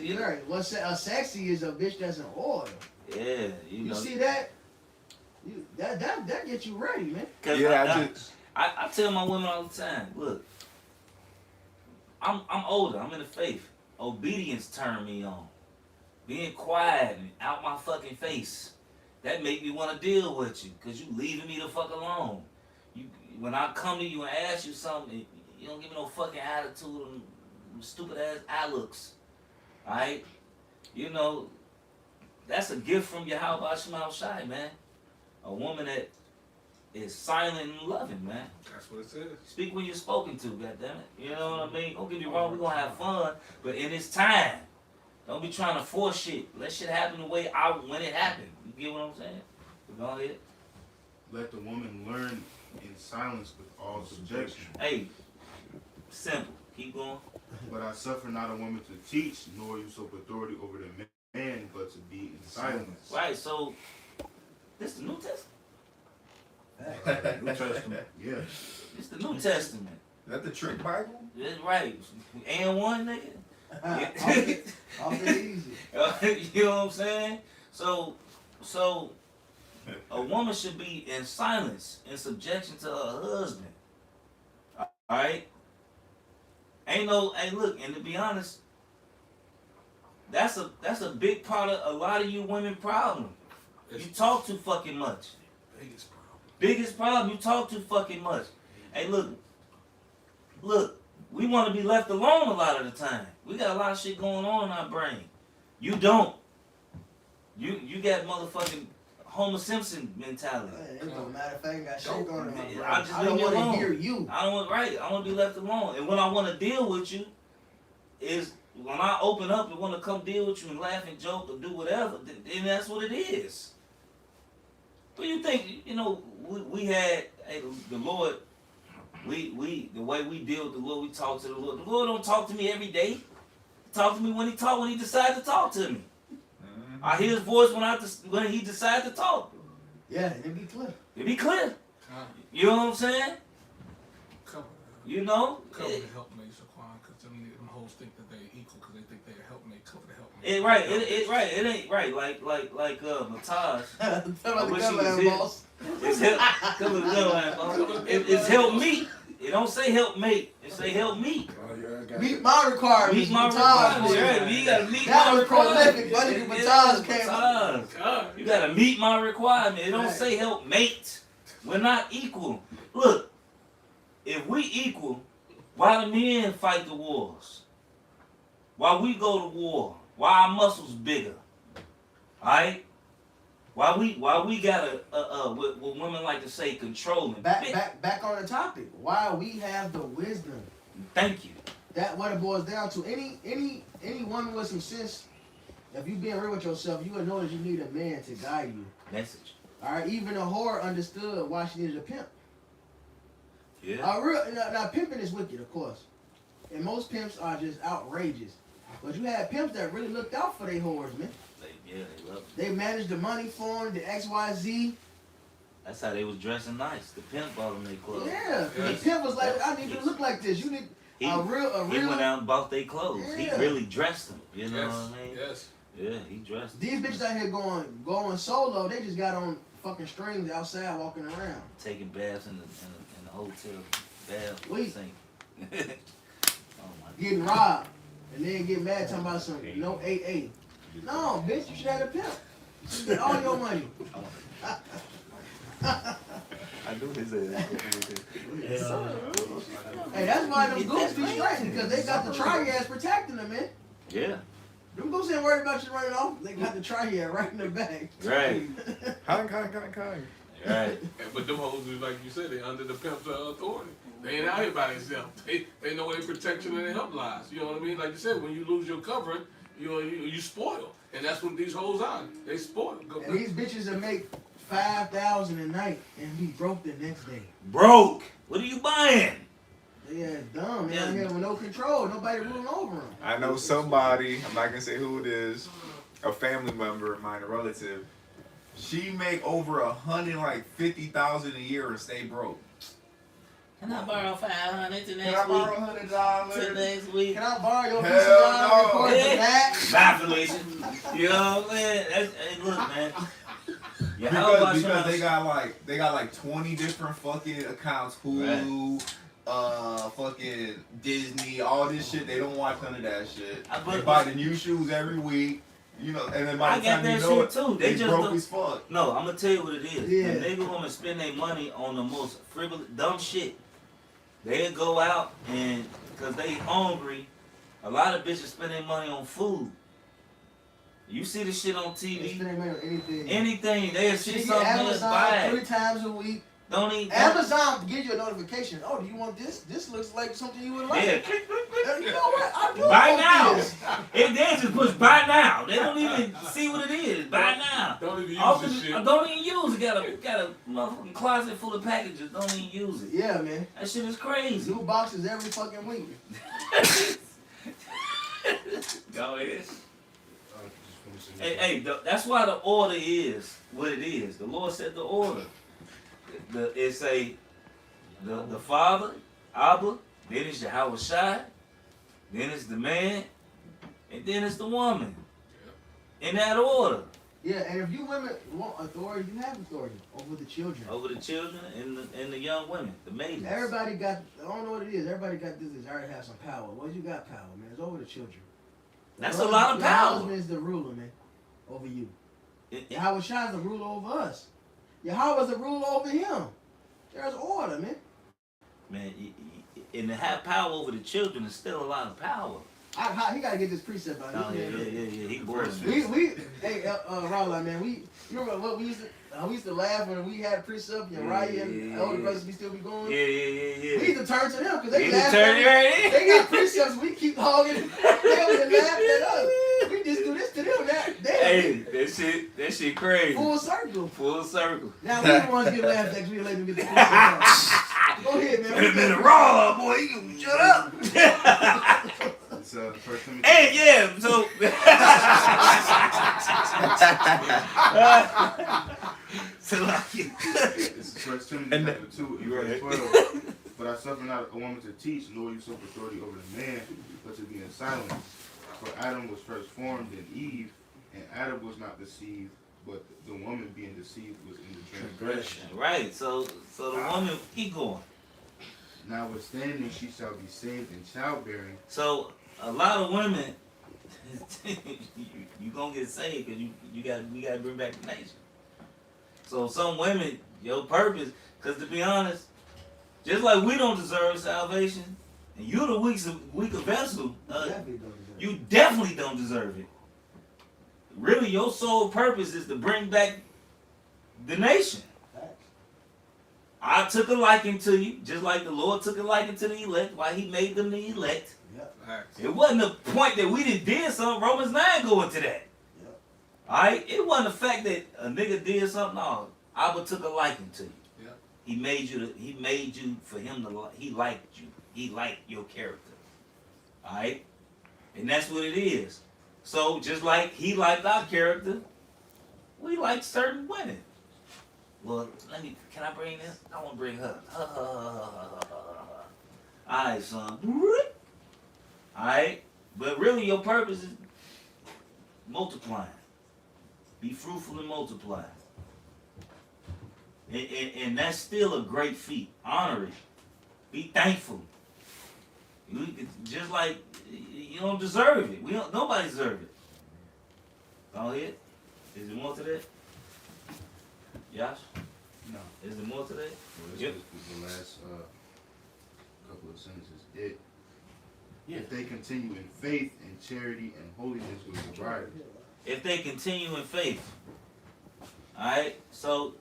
You're right. What's a sexy is a bitch that's in order. Yeah, You know. see that? That gets you ready, man. Yeah, I tell my women all the time, look, I'm older, I'm in the faith. Obedience turned me on. Being quiet and out my fucking face. That make me want to deal with you, cause you leaving me the fuck alone. When I come to you and ask you something, you don't give me no fucking attitude and stupid ass eye looks. Alright? You know, that's a gift from Yahweh Shema Shai, man. A woman that is silent and loving, man. That's what it says. Speak when you're spoken to, goddammit. You know what I mean? Don't get me wrong, we're gonna have fun, but in its time. Don't be trying to force shit. Let shit happen the way when it happened. You get what I'm saying? Go ahead. Let the woman learn in silence with all subjection. Hey, simple. Keep going. But I suffer not a woman to teach, nor usurp authority over the man, but to be in silence. Right, so this the New Testament. New Testament. Yeah. This the New Testament. That the trick Bible? That's right. And one nigga. Off it easy. You know what I'm saying? So a woman should be in silence, in subjection to her husband. Alright? Hey look, and to be honest, that's a big part of a lot of you women problem. You talk too fucking much. Biggest problem, you talk too fucking much. Hey look, we want to be left alone a lot of the time. We got a lot of shit going on in our brain. You don't. You got motherfucking Homer Simpson mentality. It don't matter if I ain't got shit going on in my brain. I just I don't leave me want alone. to hear you. I don't want I want to be left alone. And when I want to deal with you, is when I open up and want to come deal with you and laugh and joke or do whatever. Then that's what it is. What do you think? You know, we had the Lord. We the way we deal with the Lord, we talk to the Lord. The Lord don't talk to me every day. He talk to me when he decides to talk to me. I hear his voice when he decides to talk. Yeah, it be clear. It be clear. You know what I'm saying? Cover You know? the helpmates, Shaquan, because them hoes think that they're equal because they think they're a helpmate. Cover the helpmate. It right. It ain't right. Like Mataj. About the gun boss. It's help. Cover the gun boss. It's help me. It don't say help mate. It say help me. Meet my requirements. Meet my requirements. Right. You gotta meet my requirements. Buddy, Mataj came up. You gotta meet my requirement. It don't say help mate. We're not equal. Look, if we equal, why the men fight the wars? Why we go to war? Why our muscles bigger? Alright? Why we gotta what women like to say controlling? Back on the topic. Why we have the wisdom. Thank you. That what it boils down to. Any woman with some sense, if you being real with yourself, you would know that you need a man to guide you. Message. Alright, even a whore understood why she needed a pimp. Yeah. Now pimping is wicked, of course. And most pimps are just outrageous. But you had pimps that really looked out for their whores, man. They love it. They managed the money for them, the XYZ. That's how they was dressing nice. The pimp bought them their clothes. Yeah, the pimp was like, I need you to look like this. You need He a real. went out and bought their clothes. Yeah. He really dressed them. You know Yes. what I mean? Yes. Yeah, he dressed them. These bitches out here going solo. They just got on fucking strings outside walking around. Taking baths in the hotel bath Wait. sink. Oh my Getting robbed. And then get mad talking about some no AA. No, bitch, you should have a pimp. You should get all your money. I knew his ass. Hey, that's why them goons be striking, because they got the triads protecting them, man. Yeah. Them goons ain't worried about you running off. They got the triad right in the back. Right. Kind. Right. But them hoes is like you said, they under the pimp's authority. They ain't out here by themselves. They know where their protection and their help lies. You know what I mean? Like you said, when you lose your covering, you spoil, and that's what these hoes are. They spoil. And these bitches that make $5,000 a night and be broke the next day. Broke. What are you buying? They are dumb. They out here with no control. Nobody ruling over them. I know somebody, I'm not gonna say who it is, a family member of mine, a relative. She make over $150,000 a year and stay broke. Can I borrow $500 to Can next I borrow week? $100? To next week? Can I borrow your Hell piece of line no. record for that? Bye, Felicia. You know what I'm saying? Hey, look, man. Yeah, Because they got like 20 different fucking accounts, Hulu, fucking Disney, all this shit. They don't watch none of that shit. They buy the new shoes every week, you know, and then by the time you know it, too. they broke as fuck. No, I'm gonna tell you what it is. Yeah. The nigga women spend their money on the most frivolous, dumb shit. They'll go out and, cause they hungry, a lot of bitches spend their money on food. You see the shit on They TV. spend their money on anything. Anything, they'll She see get something else, buy Amazon it. 3 times a week. Don't even. Amazon gives you a notification. Oh, do you want this? This looks like something you would like. Yeah. You know what? I do Buy want now. this. If they just push buy now, they don't even see what it is. Buy now. Don't even use Often, this shit. don't even use it. Got a motherfucking closet full of packages. Don't even use it. Yeah, man. That shit is crazy. New boxes every fucking week. Go ahead. Hey, that's why the order is what it is. The Lord said the order. It's the Father, Abba, then it's Yahweh Shai, then it's the man, and then it's the woman. In that order. Yeah, and if you women want authority, you have authority over the children. Over the children and the young women, the maidens. Everybody got, I don't know what it is, everybody got this desire to have some power. Well, you got power, man. It's over the children. That's a lot of Your power. husband is the ruler, man, over you. It- Yahweh Shai is the ruler over us. Yahweh is the ruler over him. There's order, man. Man, and to have power over the children is still a lot of power. He gotta get this precept out. Oh, yeah, he bored. Hey, Raul, man, you remember what we used to laugh when we had precept and Raya and the older brothers we still be going. Yeah. We used to turn to them because they He laugh. turn right in. They got precepts. We keep hogging. They was laughing at us. We just do this to them. Hey, that shit crazy. Full circle. Full circle. Now we the ones get laughed at because we let them get the precepts out. Go ahead, man. Wait a minute, raw boy, you can shut up. It's First Timothy. Hey, yeah, so. This is First Timothy chapter 2 and verse 12. But I suffer not a woman to teach, nor usurp authority over the man, but to be in silence. For Adam was first formed, then Eve, and Adam was not deceived, but the woman being deceived was in the transgression. Right, so the woman, keep going. Notwithstanding, she shall be saved in childbearing. So a lot of women, you gonna get saved because we gotta bring back the nation. So some women, your purpose, because to be honest, just like we don't deserve salvation, and you're the weaker vessel, you definitely don't deserve it. Really, your sole purpose is to bring back the nation. I took a liking to you, just like the Lord took a liking to the elect, why he made them the elect. Yep. It wasn't the point that we did something. Romans 9 go into that. Yep. Alright? It wasn't the fact that a nigga did something. No. Abba took a liking to you. Yep. He made you for him to he liked you. He liked your character. Alright? And that's what it is. So just like he liked our character, we like certain women. Well, can I bring this? I want to bring her. Alright, son. Alright? But really your purpose is multiplying. Be fruitful and multiply. And that's still a great feat. Honor it. Be thankful. Just like you don't deserve it. Nobody deserves it. All it? Is there more to that? Yash? No. Is there more to that? Well, Yep. this is the last couple of sentences. If they continue in faith and charity and holiness with sobriety. If they continue in faith. Alright? So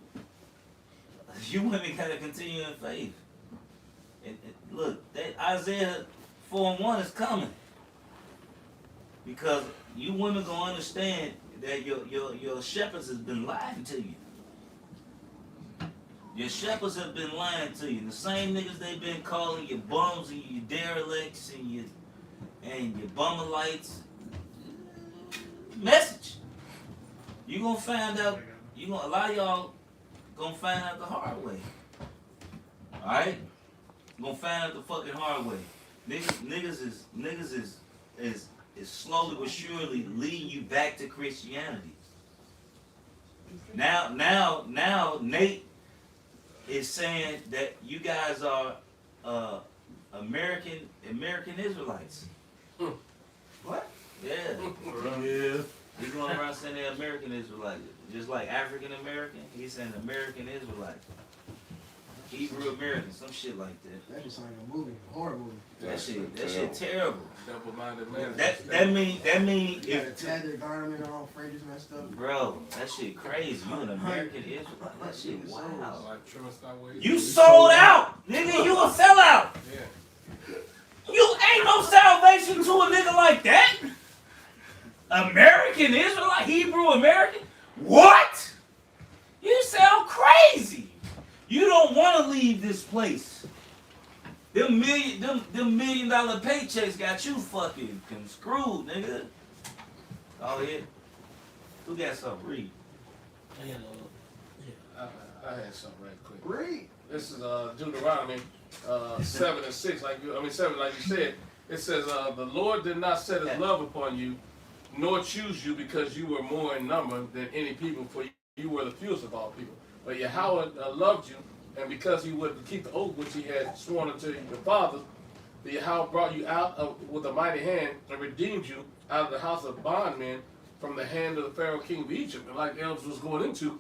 you women gotta continue in faith. Look, that Isaiah 4:1 is coming. Because you women gonna understand that your shepherds has been lying to you. Your shepherds have been lying to you. The same niggas they've been calling you bums and you derelicts and you bummerlights. Message. You gonna find out. A lot of y'all gonna find out the hard way. All right, gonna find out the fucking hard way. Niggas is slowly but surely leading you back to Christianity. Now Nate is saying that you guys are American Israelites. What? Yeah. Yeah. He's going around saying they're American Israelites. Just like African American, he's saying American Israelite. Hebrew American, some shit like that. That just like a movie, a horror movie. That shit terrible. Double-minded man. That mean You gotta tag their garment on, fringes messed up. bro, that shit crazy. You an American Israelite. That shit wow. Like You sold out, nigga. You a sellout. Yeah. You ain't no salvation to a nigga like that. American Israelite, Hebrew American. What? You sound crazy. You don't want to leave this place. Them $1 million paychecks got you fucking screwed, nigga. Oh yeah. Who got something? Read. I had something right quick. Read. This is Deuteronomy 7:6. 7, like you said. It says, "The Lord did not set His love upon you, nor choose you, because you were more in number than any people, for you were the fewest of all people. But Yahweh loved you, and because He would keep the oath which He had sworn unto your fathers, the Yahweh brought you out with a mighty hand and redeemed you out of the house of bondmen from the hand of the Pharaoh king of Egypt." And like Elvis was going into,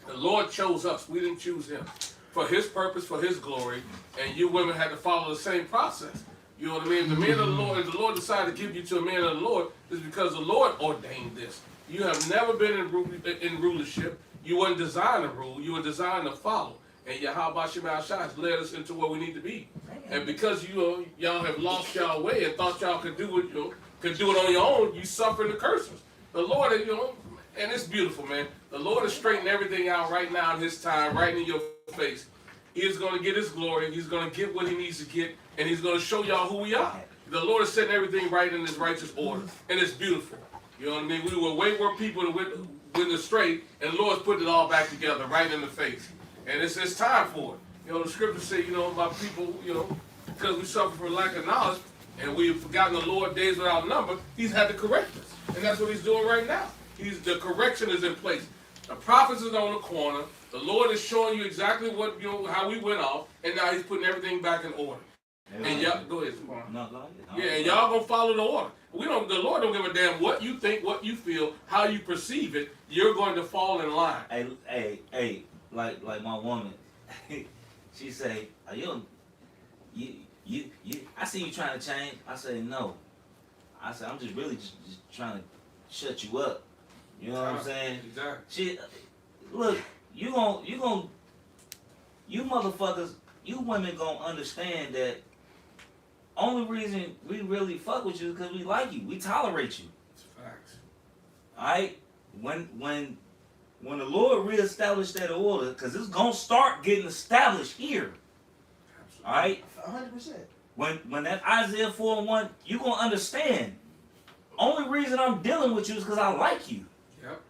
the Lord chose us. We didn't choose Him. For His purpose, for His glory, and you women had to follow the same process. You know what I mean? The man of the Lord, if the Lord decided to give you to a man of the Lord, it's because the Lord ordained this. You have never been in rulership. You weren't designed to rule. You were designed to follow. And Yahweh Shemai Shai has led us into where we need to be. And because y'all have lost y'all way and thought y'all could do it on your own, you suffer the curses. The Lord, and it's beautiful, man. The Lord is straightening everything out right now in His time, right in your face. He is going to get His glory. He's going to get what He needs to get, and He's going to show y'all who we are. The Lord is setting everything right in His righteous order, and it's beautiful. You know what I mean? We were way more people that went astray, and the Lord's putting it all back together right in the face. And it's time for it. The scriptures say, my people, because we suffer from lack of knowledge, and we've forgotten the Lord days without number, He's had to correct us. And that's what He's doing right now. The correction is in place. The prophets is on the corner. The Lord is showing you exactly how we went off, and now He's putting everything back in order. And y'all, go ahead. Yeah, and y'all gonna follow the order. The Lord don't give a damn what you think, what you feel, how you perceive it. You're going to fall in line. Hey, like my woman, she say, you I see you trying to change. I say no. I say I'm just really just trying to shut you up. You know what I'm saying? Exactly. Look, you motherfuckers, you women gonna understand that only reason we really fuck with you is because we like you. We tolerate you. It's facts. Alright? When the Lord reestablished that order, because it's gonna start getting established here. Alright? 100%. When that Isaiah 4:1, you gonna understand. Only reason I'm dealing with you is because I like you. Yep.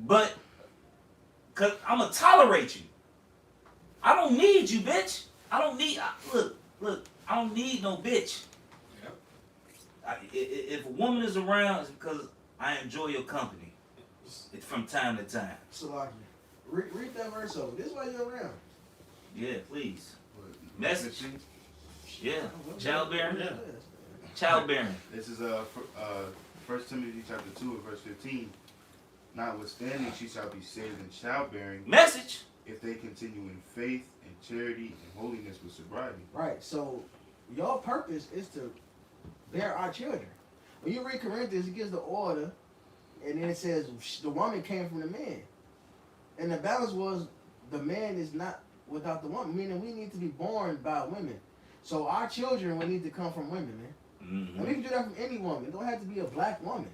But Cause I'ma tolerate you. I don't need you, bitch. I don't need. Look. I don't need no bitch. Yep. If a woman is around, it's because I enjoy your company. From time to time. Salaki. Read that verse over. This is why you're around. Yeah, please. Message. Yeah. Oh, Childbearing. Yeah. Childbearing. This is 1 Timothy chapter 2 and verse 15. Notwithstanding, she shall be saved in childbearing. Message. If they continue in faith and charity and holiness with sobriety. Right. So your purpose is to bear our children. When you read Corinthians, it gives the order, and then it says the woman came from the man, and the balance was the man is not without the woman, meaning we need to be born by women. So our children will need to come from women, man. Mm-hmm. And we can do that from any woman. It don't have to be a black woman.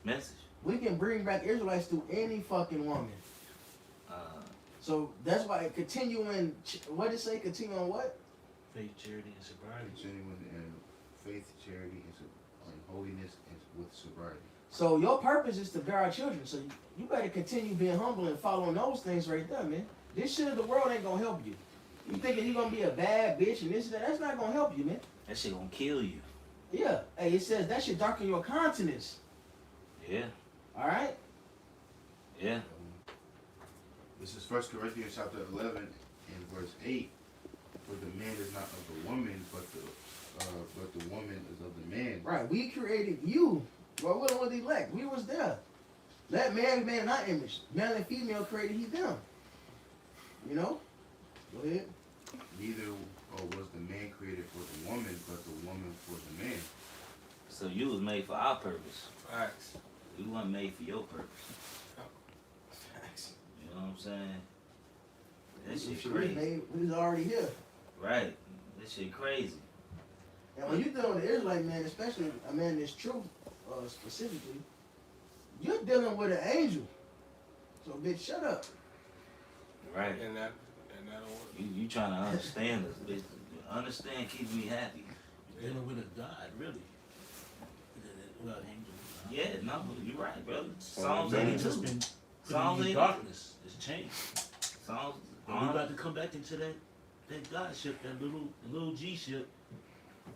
Message. We can bring back Israelites through any fucking woman. So that's why continuing, what did it say? Continuing what? Faith, charity, and sobriety. Continuing in faith, charity, and holiness and with sobriety. So your purpose is to bear our children. So you better continue being humble and following those things right there, man. This shit of the world ain't gonna help you. You thinking you gonna be a bad bitch and this and that? That's not gonna help you, man. That shit gonna kill you. Yeah. Hey, it says that shit darken your countenance. Yeah. All right. Yeah. This is 1 Corinthians chapter 11 and verse 8. For the man is not of the woman, but the woman is of the man. Right. We created you. Well, we're the one the elect. We was there. Let man be made in our image. Male and female created he them. You know? Go ahead. Neither was the man created for the woman, but the woman for the man. So you was made for our purpose. Facts. We weren't made for your purpose. Facts. You know what I'm saying? That shit If crazy. we was already here. Right. That shit crazy. And when you're dealing with the Israelite man, especially a man that's true, specifically, you're dealing with an angel. So bitch, shut up. Right. And that You trying to understand us, bitch. Understand keeps me happy. You're dealing with a God, really. Well, angel. Yeah, no, you're right, brother. Psalms Psalms 82. Just been Psalms put in 82. darkness. It's changed. Psalms. And we about to come back into that God ship, that little G ship.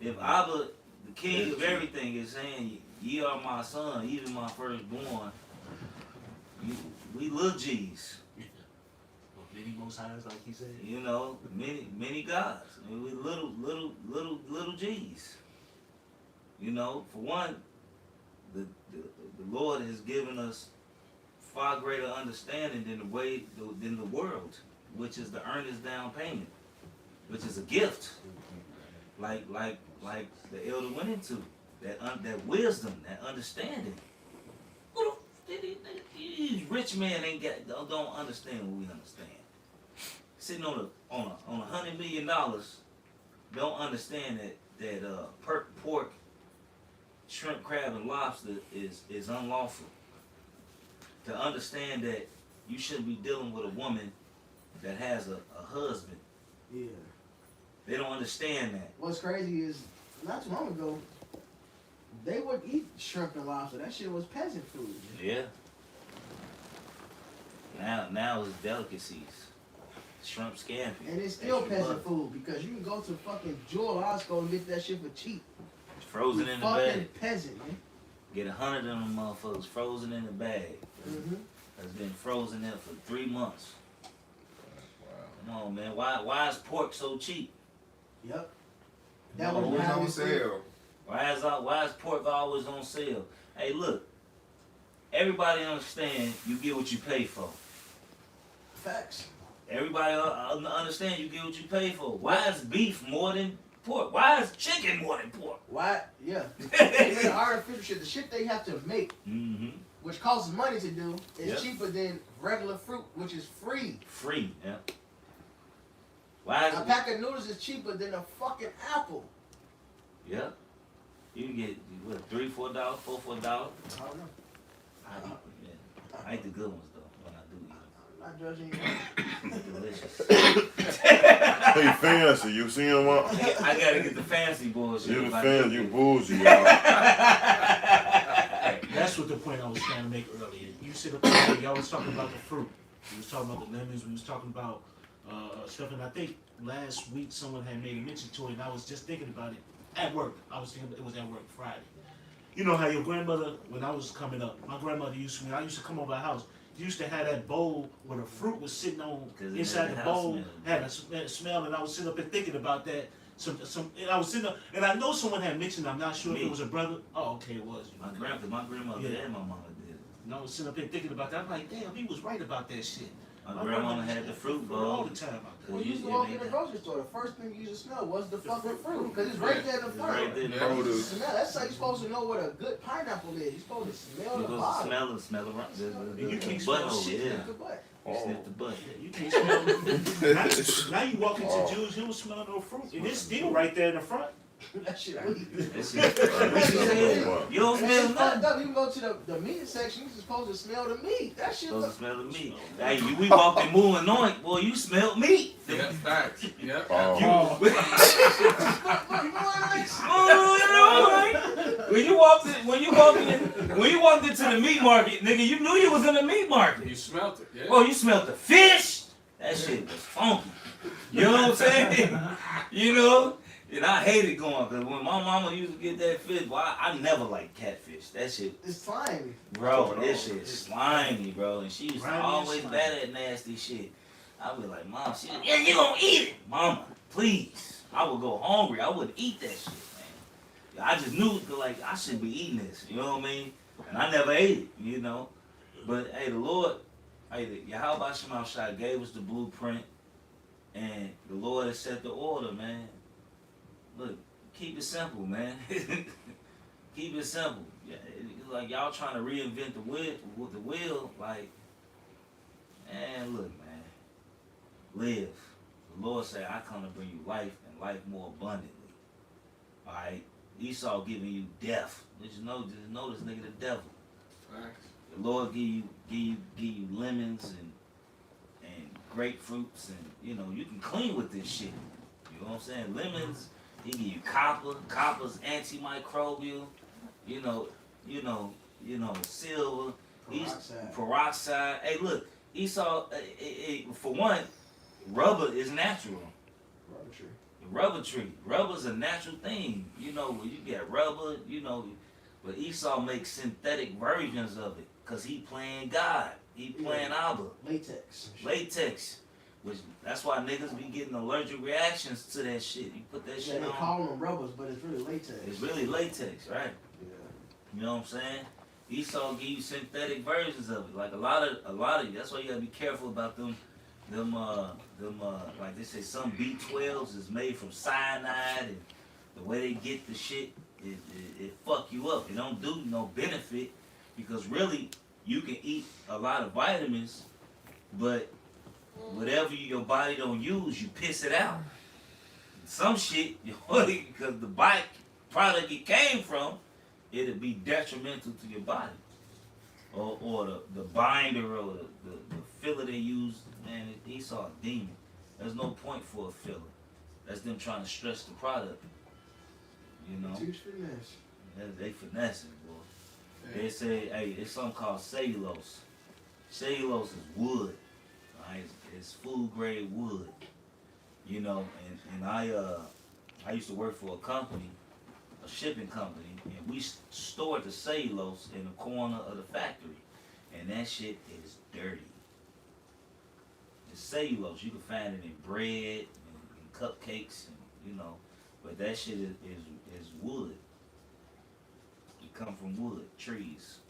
If Abba, the king of everything, is saying, ye are my son, even my firstborn, we little G's. Many most highs, like he said. You know, many gods. I mean, we little G's. You know, for one, the Lord has given us far greater understanding than the world, which is the earnest down payment, which is a gift. Like the elder went into that wisdom, that understanding. These rich men don't understand what we understand. Sitting on $100 million, don't understand that pork, shrimp, crab, and lobster is unlawful. To understand that you shouldn't be dealing with a woman that has a husband. Yeah. They don't understand that. What's crazy is, not too long ago, they would eat shrimp and lobster. That shit was peasant food. Yeah. Now it's delicacies. Shrimp scampi. And it's still extra peasant butter. food because you can go to fucking Jewel Osco and get that shit for cheap. Frozen You in the fucking bag. peasant, man. Get 100 of them motherfuckers frozen in the bag. Mm-hmm. That's been frozen there for 3 months. Come on, man. Why is pork so cheap? Yep. That was always on sale. Why is pork always on sale? Hey, look. Everybody understand you get what you pay for. Facts. Everybody understand you get what you pay for. Why is beef more than pork? Why is chicken more than pork? Why? Yeah. They make artificial shit. The shit they have to make, which costs money to do, is cheaper than regular fruit, which is free. Free, yeah. Why is A pack of noodles is cheaper than a fucking apple. Yeah. You can get, what, $3, $4, $4, $4? I don't know. I eat the good ones, though, when I do eat them. I'm not judging you. Delicious. He fancy. You see him up? I gotta get the fancy bullshit. You the if I fan, do you it. bougie, y'all. That's what the point I was trying to make earlier. You sit up there, y'all was talking about the fruit. We was talking about the lemons. We was talking about stuff, and I think last week someone had made a mention to it, and I was just thinking about it at work. I was thinking it was at work Friday. You know how your grandmother, when I was coming up, my grandmother when I used to come over the house, used to have that bowl where the fruit was sitting on inside the bowl, had a smell, and I was sitting up and thinking about that. And I was sitting up, and I know someone had mentioned. I'm not sure if it was a brother. Oh, okay, it was. My grandmother and my mama did it. And I was sitting up and thinking about that. I'm like, damn, he was right about that shit. My grandmama had the fruit bowl all the time. When you used to walk in the grocery store, the first thing you used to smell was the fucking fruit, because it's right there in the front. Right there in the produce. That's how you're supposed to know what a good pineapple is. You're supposed to smell the bottom. Smell around. You can't smell shit. Yeah. Sniff the butt. You can't smell. Now you walk into Jews, you don't smell no fruit, and it's still right there in the front. That shit weak. You don't smell nothing. You go to the meat section, you're supposed to smell the meat. That shit supposed to smell the meat. Hey, we walked in Moo and Noink, boy, you smelled meat. Yeah, facts. Yeah. When you walked into the meat market, nigga, you knew you was in the meat market. You smelled it, yeah. Well, you smelled the fish. That shit was funky. You know what I'm saying? You know? And I hated going, because when my mama used to get that fish, boy, I never liked catfish. That shit. It's slimy. Bro, this shit is slimy, bro. And she used to always bad at nasty shit. I would be like, Mom, yeah, you gonna eat it. Mama, please. I would go hungry. I wouldn't eat that shit, man. I just knew, like, I shouldn't be eating this. You know what I mean? And I never ate it, you know. But, hey, the Lord, Yahweh Shema Shai gave us the blueprint. And the Lord has set the order, man. Look, keep it simple, man. Keep it simple. Like, y'all trying to reinvent the wheel. Like, man, look, man. Live. The Lord said, I come to bring you life and life more abundantly. All right? Esau giving you death. Did you know this nigga the devil? Facts. The Lord give you lemons and grapefruits, and you know you can clean with this shit. You know what I'm saying? Lemons, he give you copper. Copper's antimicrobial. You know, silver, peroxide. Hey, look, Esau. For one, rubber is natural. Rubber tree. Rubber's a natural thing. You know, when you get rubber, you know, but Esau makes synthetic versions of it because he playing God. He playing Abba. Latex. Which, that's why niggas be getting allergic reactions to that shit. You put that shit on. They call them rubbers, but it's really latex. It's really latex, right? Yeah. You know what I'm saying? Esau give you synthetic versions of it. Like a lot of that's why you gotta be careful about them like they say some B12s is made from cyanide, and the way they get the shit, it fuck you up. It don't do no benefit, because really you can eat a lot of vitamins, but whatever your body don't use, you piss it out. Some shit, because the product it came from, it'll be detrimental to your body. Or the binder or the filler they use, man, Esau a demon. There's no point for a filler. That's them trying to stretch the product. You know? Teach finesse. They finessing, boy. They say, hey, it's something called cellulose. Cellulose is wood. Right? It's food grade wood. You know, and I used to work for a company, a shipping company, and we stored the cellulose in the corner of the factory, and that shit is dirty. The cellulose, you can find it in bread and cupcakes, and you know, but that shit is wood. It come from wood, trees.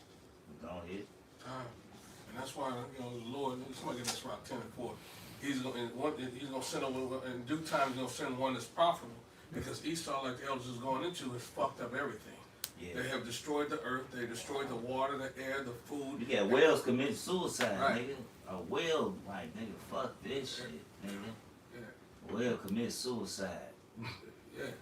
Don't hit. And that's why, you know, the Lord, somebody get this around 10 and 4. He's gonna send in due time. He's gonna send one that's profitable, because Esau, like the elders is going into, has fucked up everything. Yeah. They have destroyed the earth. They destroyed the water, the air, the food. You got whales committing suicide, right. Nigga. A whale, like, nigga, fuck this shit, nigga. Yeah. A whale commits suicide. Yeah.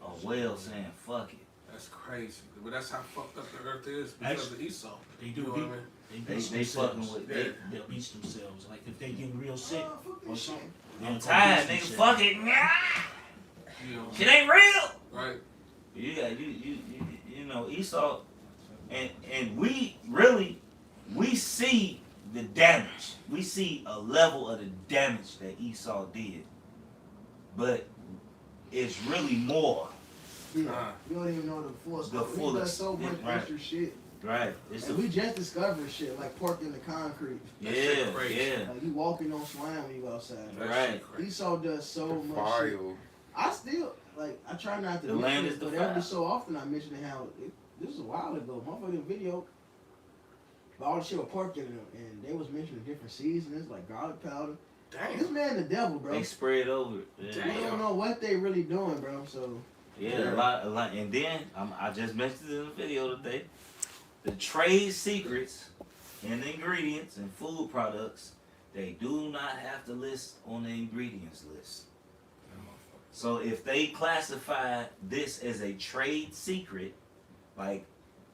A whale saying fuck it. That's crazy. But that's how fucked up the earth is because of Esau. They do. You know what I mean? They fucking with. They'll beat themselves. Like if they getting real sick or something. I'm tired, nigga. Fuck it. You know, Shit ain't real. right. You know, Esau, and we really see the damage. We see a level of the damage that Esau did, but it's really more. Yeah, you don't even know the full story. We done so much extra shit. Right. And we just discovered shit like pork in the concrete. Yeah, yeah. Like you walking on slime when you outside. Right. Esau does so much shit. I still, like, I try not to The mention land it, is the but every so often I mention how, this was a while ago, motherfucking video, but all the shit with pork in them, and they was mentioning different seasonings, like garlic powder. Damn. This man the devil, bro. They spread over it. Yeah. You don't know what they really doing, bro, so. Yeah, a lot. And then, I just mentioned it in the video today, the trade secrets and ingredients and food products, they do not have to list on the ingredients list. So if they classify this as a trade secret, like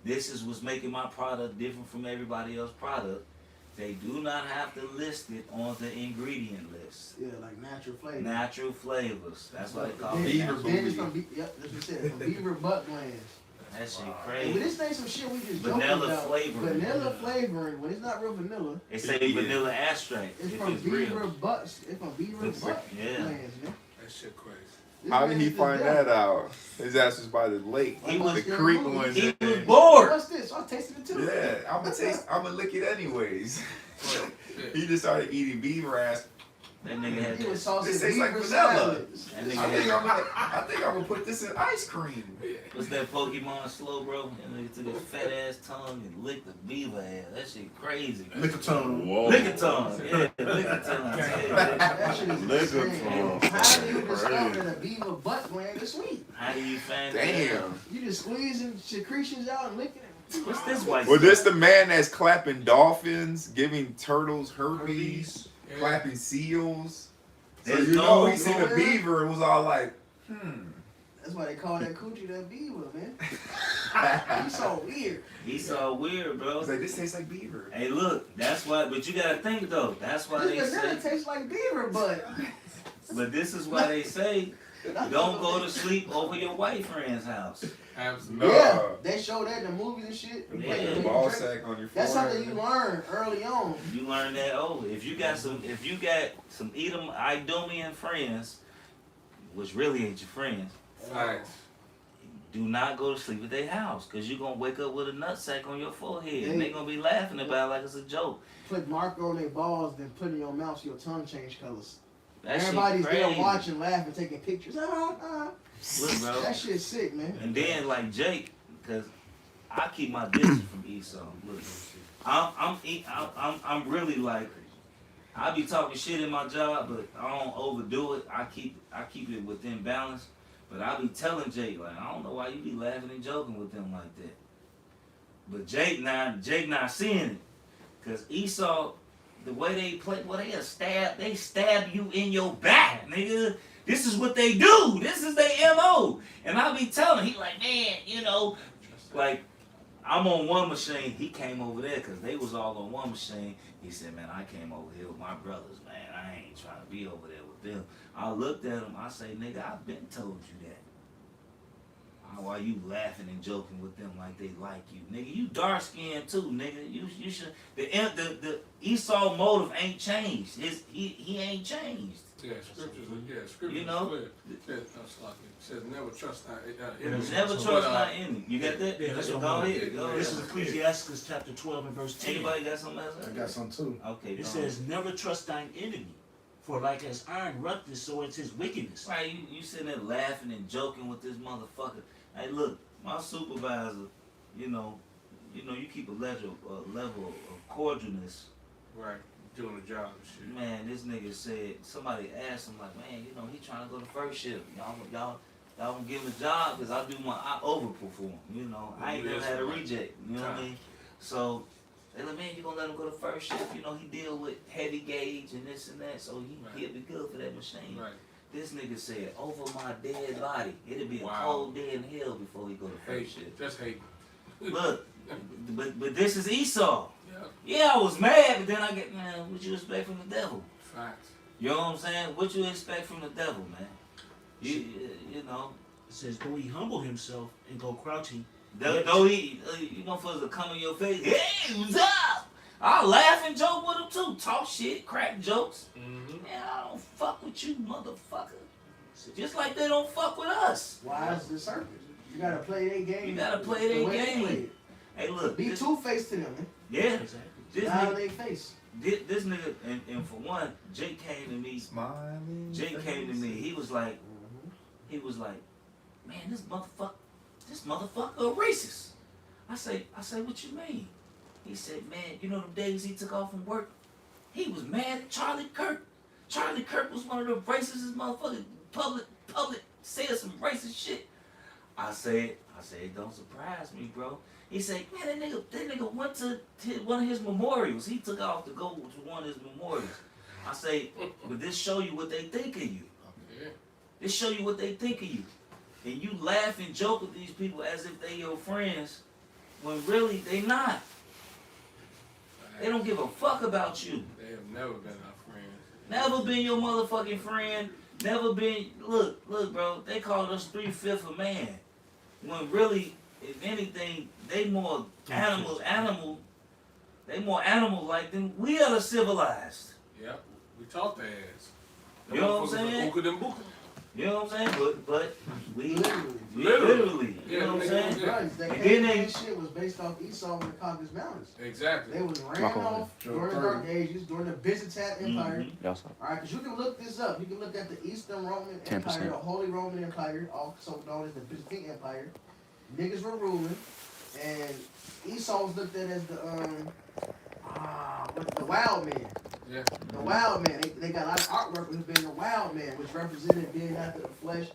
this is what's making my product different from everybody else's product, they do not have to list it on the ingredient list. Yeah, like natural flavors. Natural flavors. That's what they call it. Beaver booty. Yep, that's what it said. From beaver butt glands. That shit crazy. But this ain't some shit we just vanilla flavoring. Vanilla flavoring, when it's not real vanilla. They say vanilla extract. It's from beaver butts. It's from beaver butt glands, man. That shit crazy. How did he find that out? His ass was by the lake. He was the creek one. He was bored. What's this? I tasted it too. Yeah, I'm gonna lick it anyways. He just started eating beaver ass. That nigga had He was This saucing tastes like beaver vanilla. salads. I think I'm gonna put this in ice cream. What's that Pokemon slow, bro? And nigga took his fat ass tongue and licked the beaver ass. That shit crazy. Lick a tongue. Whoa. Lick a tongue. Yeah, lick a tongue. That shit is Lick a insane. tongue. How do you discover that a beaver butt gland is sweet? How do you find that? Damn. You just squeezing secretions out and licking it. What's this white Well, stuff? this the man that's clapping dolphins, giving turtles herpes, Yeah. clapping seals. So There's you no- know he seen a beaver and was all like, That's why they call that coochie that beaver, man. He's so weird. He's so weird, bro. He's like, this tastes like beaver. Hey, look, that's why. But you gotta think though. That's why they This banana say. tastes like beaver, but But this is why they say don't go to sleep over your white friend's house. Absolutely. yeah, they show that in the movies and shit. Yeah. When you Ball drink, sack on your that's forehead. something you learn early on. You learn that over. If you got some Edom Idumean friends, which really ain't your friends, Facts. do not go to sleep at their house, cause you're gonna wake up with a nutsack on your forehead, Yeah. and they gonna be laughing about it like it's a joke. Put marker on their balls, then put it in your mouth so your tongue change colors. That shit Everybody's there crazy. watching, laughing, taking pictures. Look, bro. That shit's sick, man. And then like Jake, cause I keep my distance from Esau. Look, I'm really like, I be talking shit in my job, but I don't overdo it. I keep it within balance. But I be telling Jake, like, I don't know why you be laughing and joking with them like that. But Jake not seeing it, cause Esau, the way they play, well, they stab you in your back, nigga. This is what they do. This is their MO. And I be telling him, he like, man, you know, like, I'm on one machine. He came over there because they was all on one machine. He said, man, I came over here with my brothers, man. I ain't trying to be over there with them. I looked at him. I say, nigga, I've been told you that. Why you laughing and joking with them like they like you, nigga? You dark skinned too, nigga. You should. The Esau motive ain't changed. He ain't changed. Yeah, scriptures You know? clear. It says never trust thy enemy. Never trust thy enemy. You got that? Yeah, that's Go what ahead. Go ahead. This is Ecclesiastes chapter 12 and verse 10. Anybody got something else? I got some too. Okay. It says, never trust thine enemy, for like as iron rutteth, so is his wickedness. Right, you sitting there laughing and joking with this motherfucker. Hey, look, my supervisor, you know, you keep a level of cordialness. Right, doing the job and shit. Man, this nigga said, somebody asked him like, man, you know, he trying to go to first shift. Y'all gonna give him a job because I overperform. You know, I ain't never had a reject. You know what I mean? So they like, man, you gonna let him go to first shift? You know, he deal with heavy gauge and this and that, so he'll be good for that machine. Right. This nigga said, over my dead body, it'll be a Wow. cold day in hell before he go to first shift. Just hate. Look, but this is Esau. Yeah. Yeah, I was mad, but then I get, man, what you expect from the devil? Facts. You know what I'm saying? What you expect from the devil, man? You know. It says, though he humble himself and go crouching. Though he, you know, for us to come in your face, hey, what's up? I'll laugh and joke with them too. Talk shit, crack jokes. Mm-hmm. Man, I don't fuck with you, motherfucker. Just like they don't fuck with us. Why is the serpent? You gotta play their game. You gotta play their the way they play game. it. Hey, look. Be two-faced to them, man. Yeah. Exactly. This How nigga, they face. this nigga, and for one, Jake came to me. Smiling. Jake came to me. He was like, man, this motherfucker a racist. I say, what you mean? He said, man, you know them days he took off from work? He was mad at Charlie Kirk. Charlie Kirk was one of the racist motherfuckers. Public said some racist shit. I said, it don't surprise me, bro. He said, man, that nigga went to one of his memorials. He took off to go to one of his memorials. I say, but this show you what they think of you. This show you what they think of you. And you laugh and joke with these people as if they your friends, when really they not. They don't give a fuck about you. They have never been our friends. Never been your motherfucking friend. Never been. Look, bro. They called us 3/5 of man. When really, if anything, they more animal. They more animal-like than we are the civilized. Yep. We talk their ass. You know what I'm saying? Buka. You know what I'm saying? But we Literally. You know what I'm saying? Yeah. Right, that And then caveman shit was based off Esau and the Caucasus Mountains. Exactly. They was ran off during the Dark Ages, during the Byzantine Empire. Alright, because you can look this up. You can look at the Eastern Roman Empire, the Holy Roman Empire, also known as the Byzantine Empire. Niggas were ruling, and Esau was looked at as the wild man. Yeah. The wild man. They got a lot of artwork with him being the wild man, which represented being after the flesh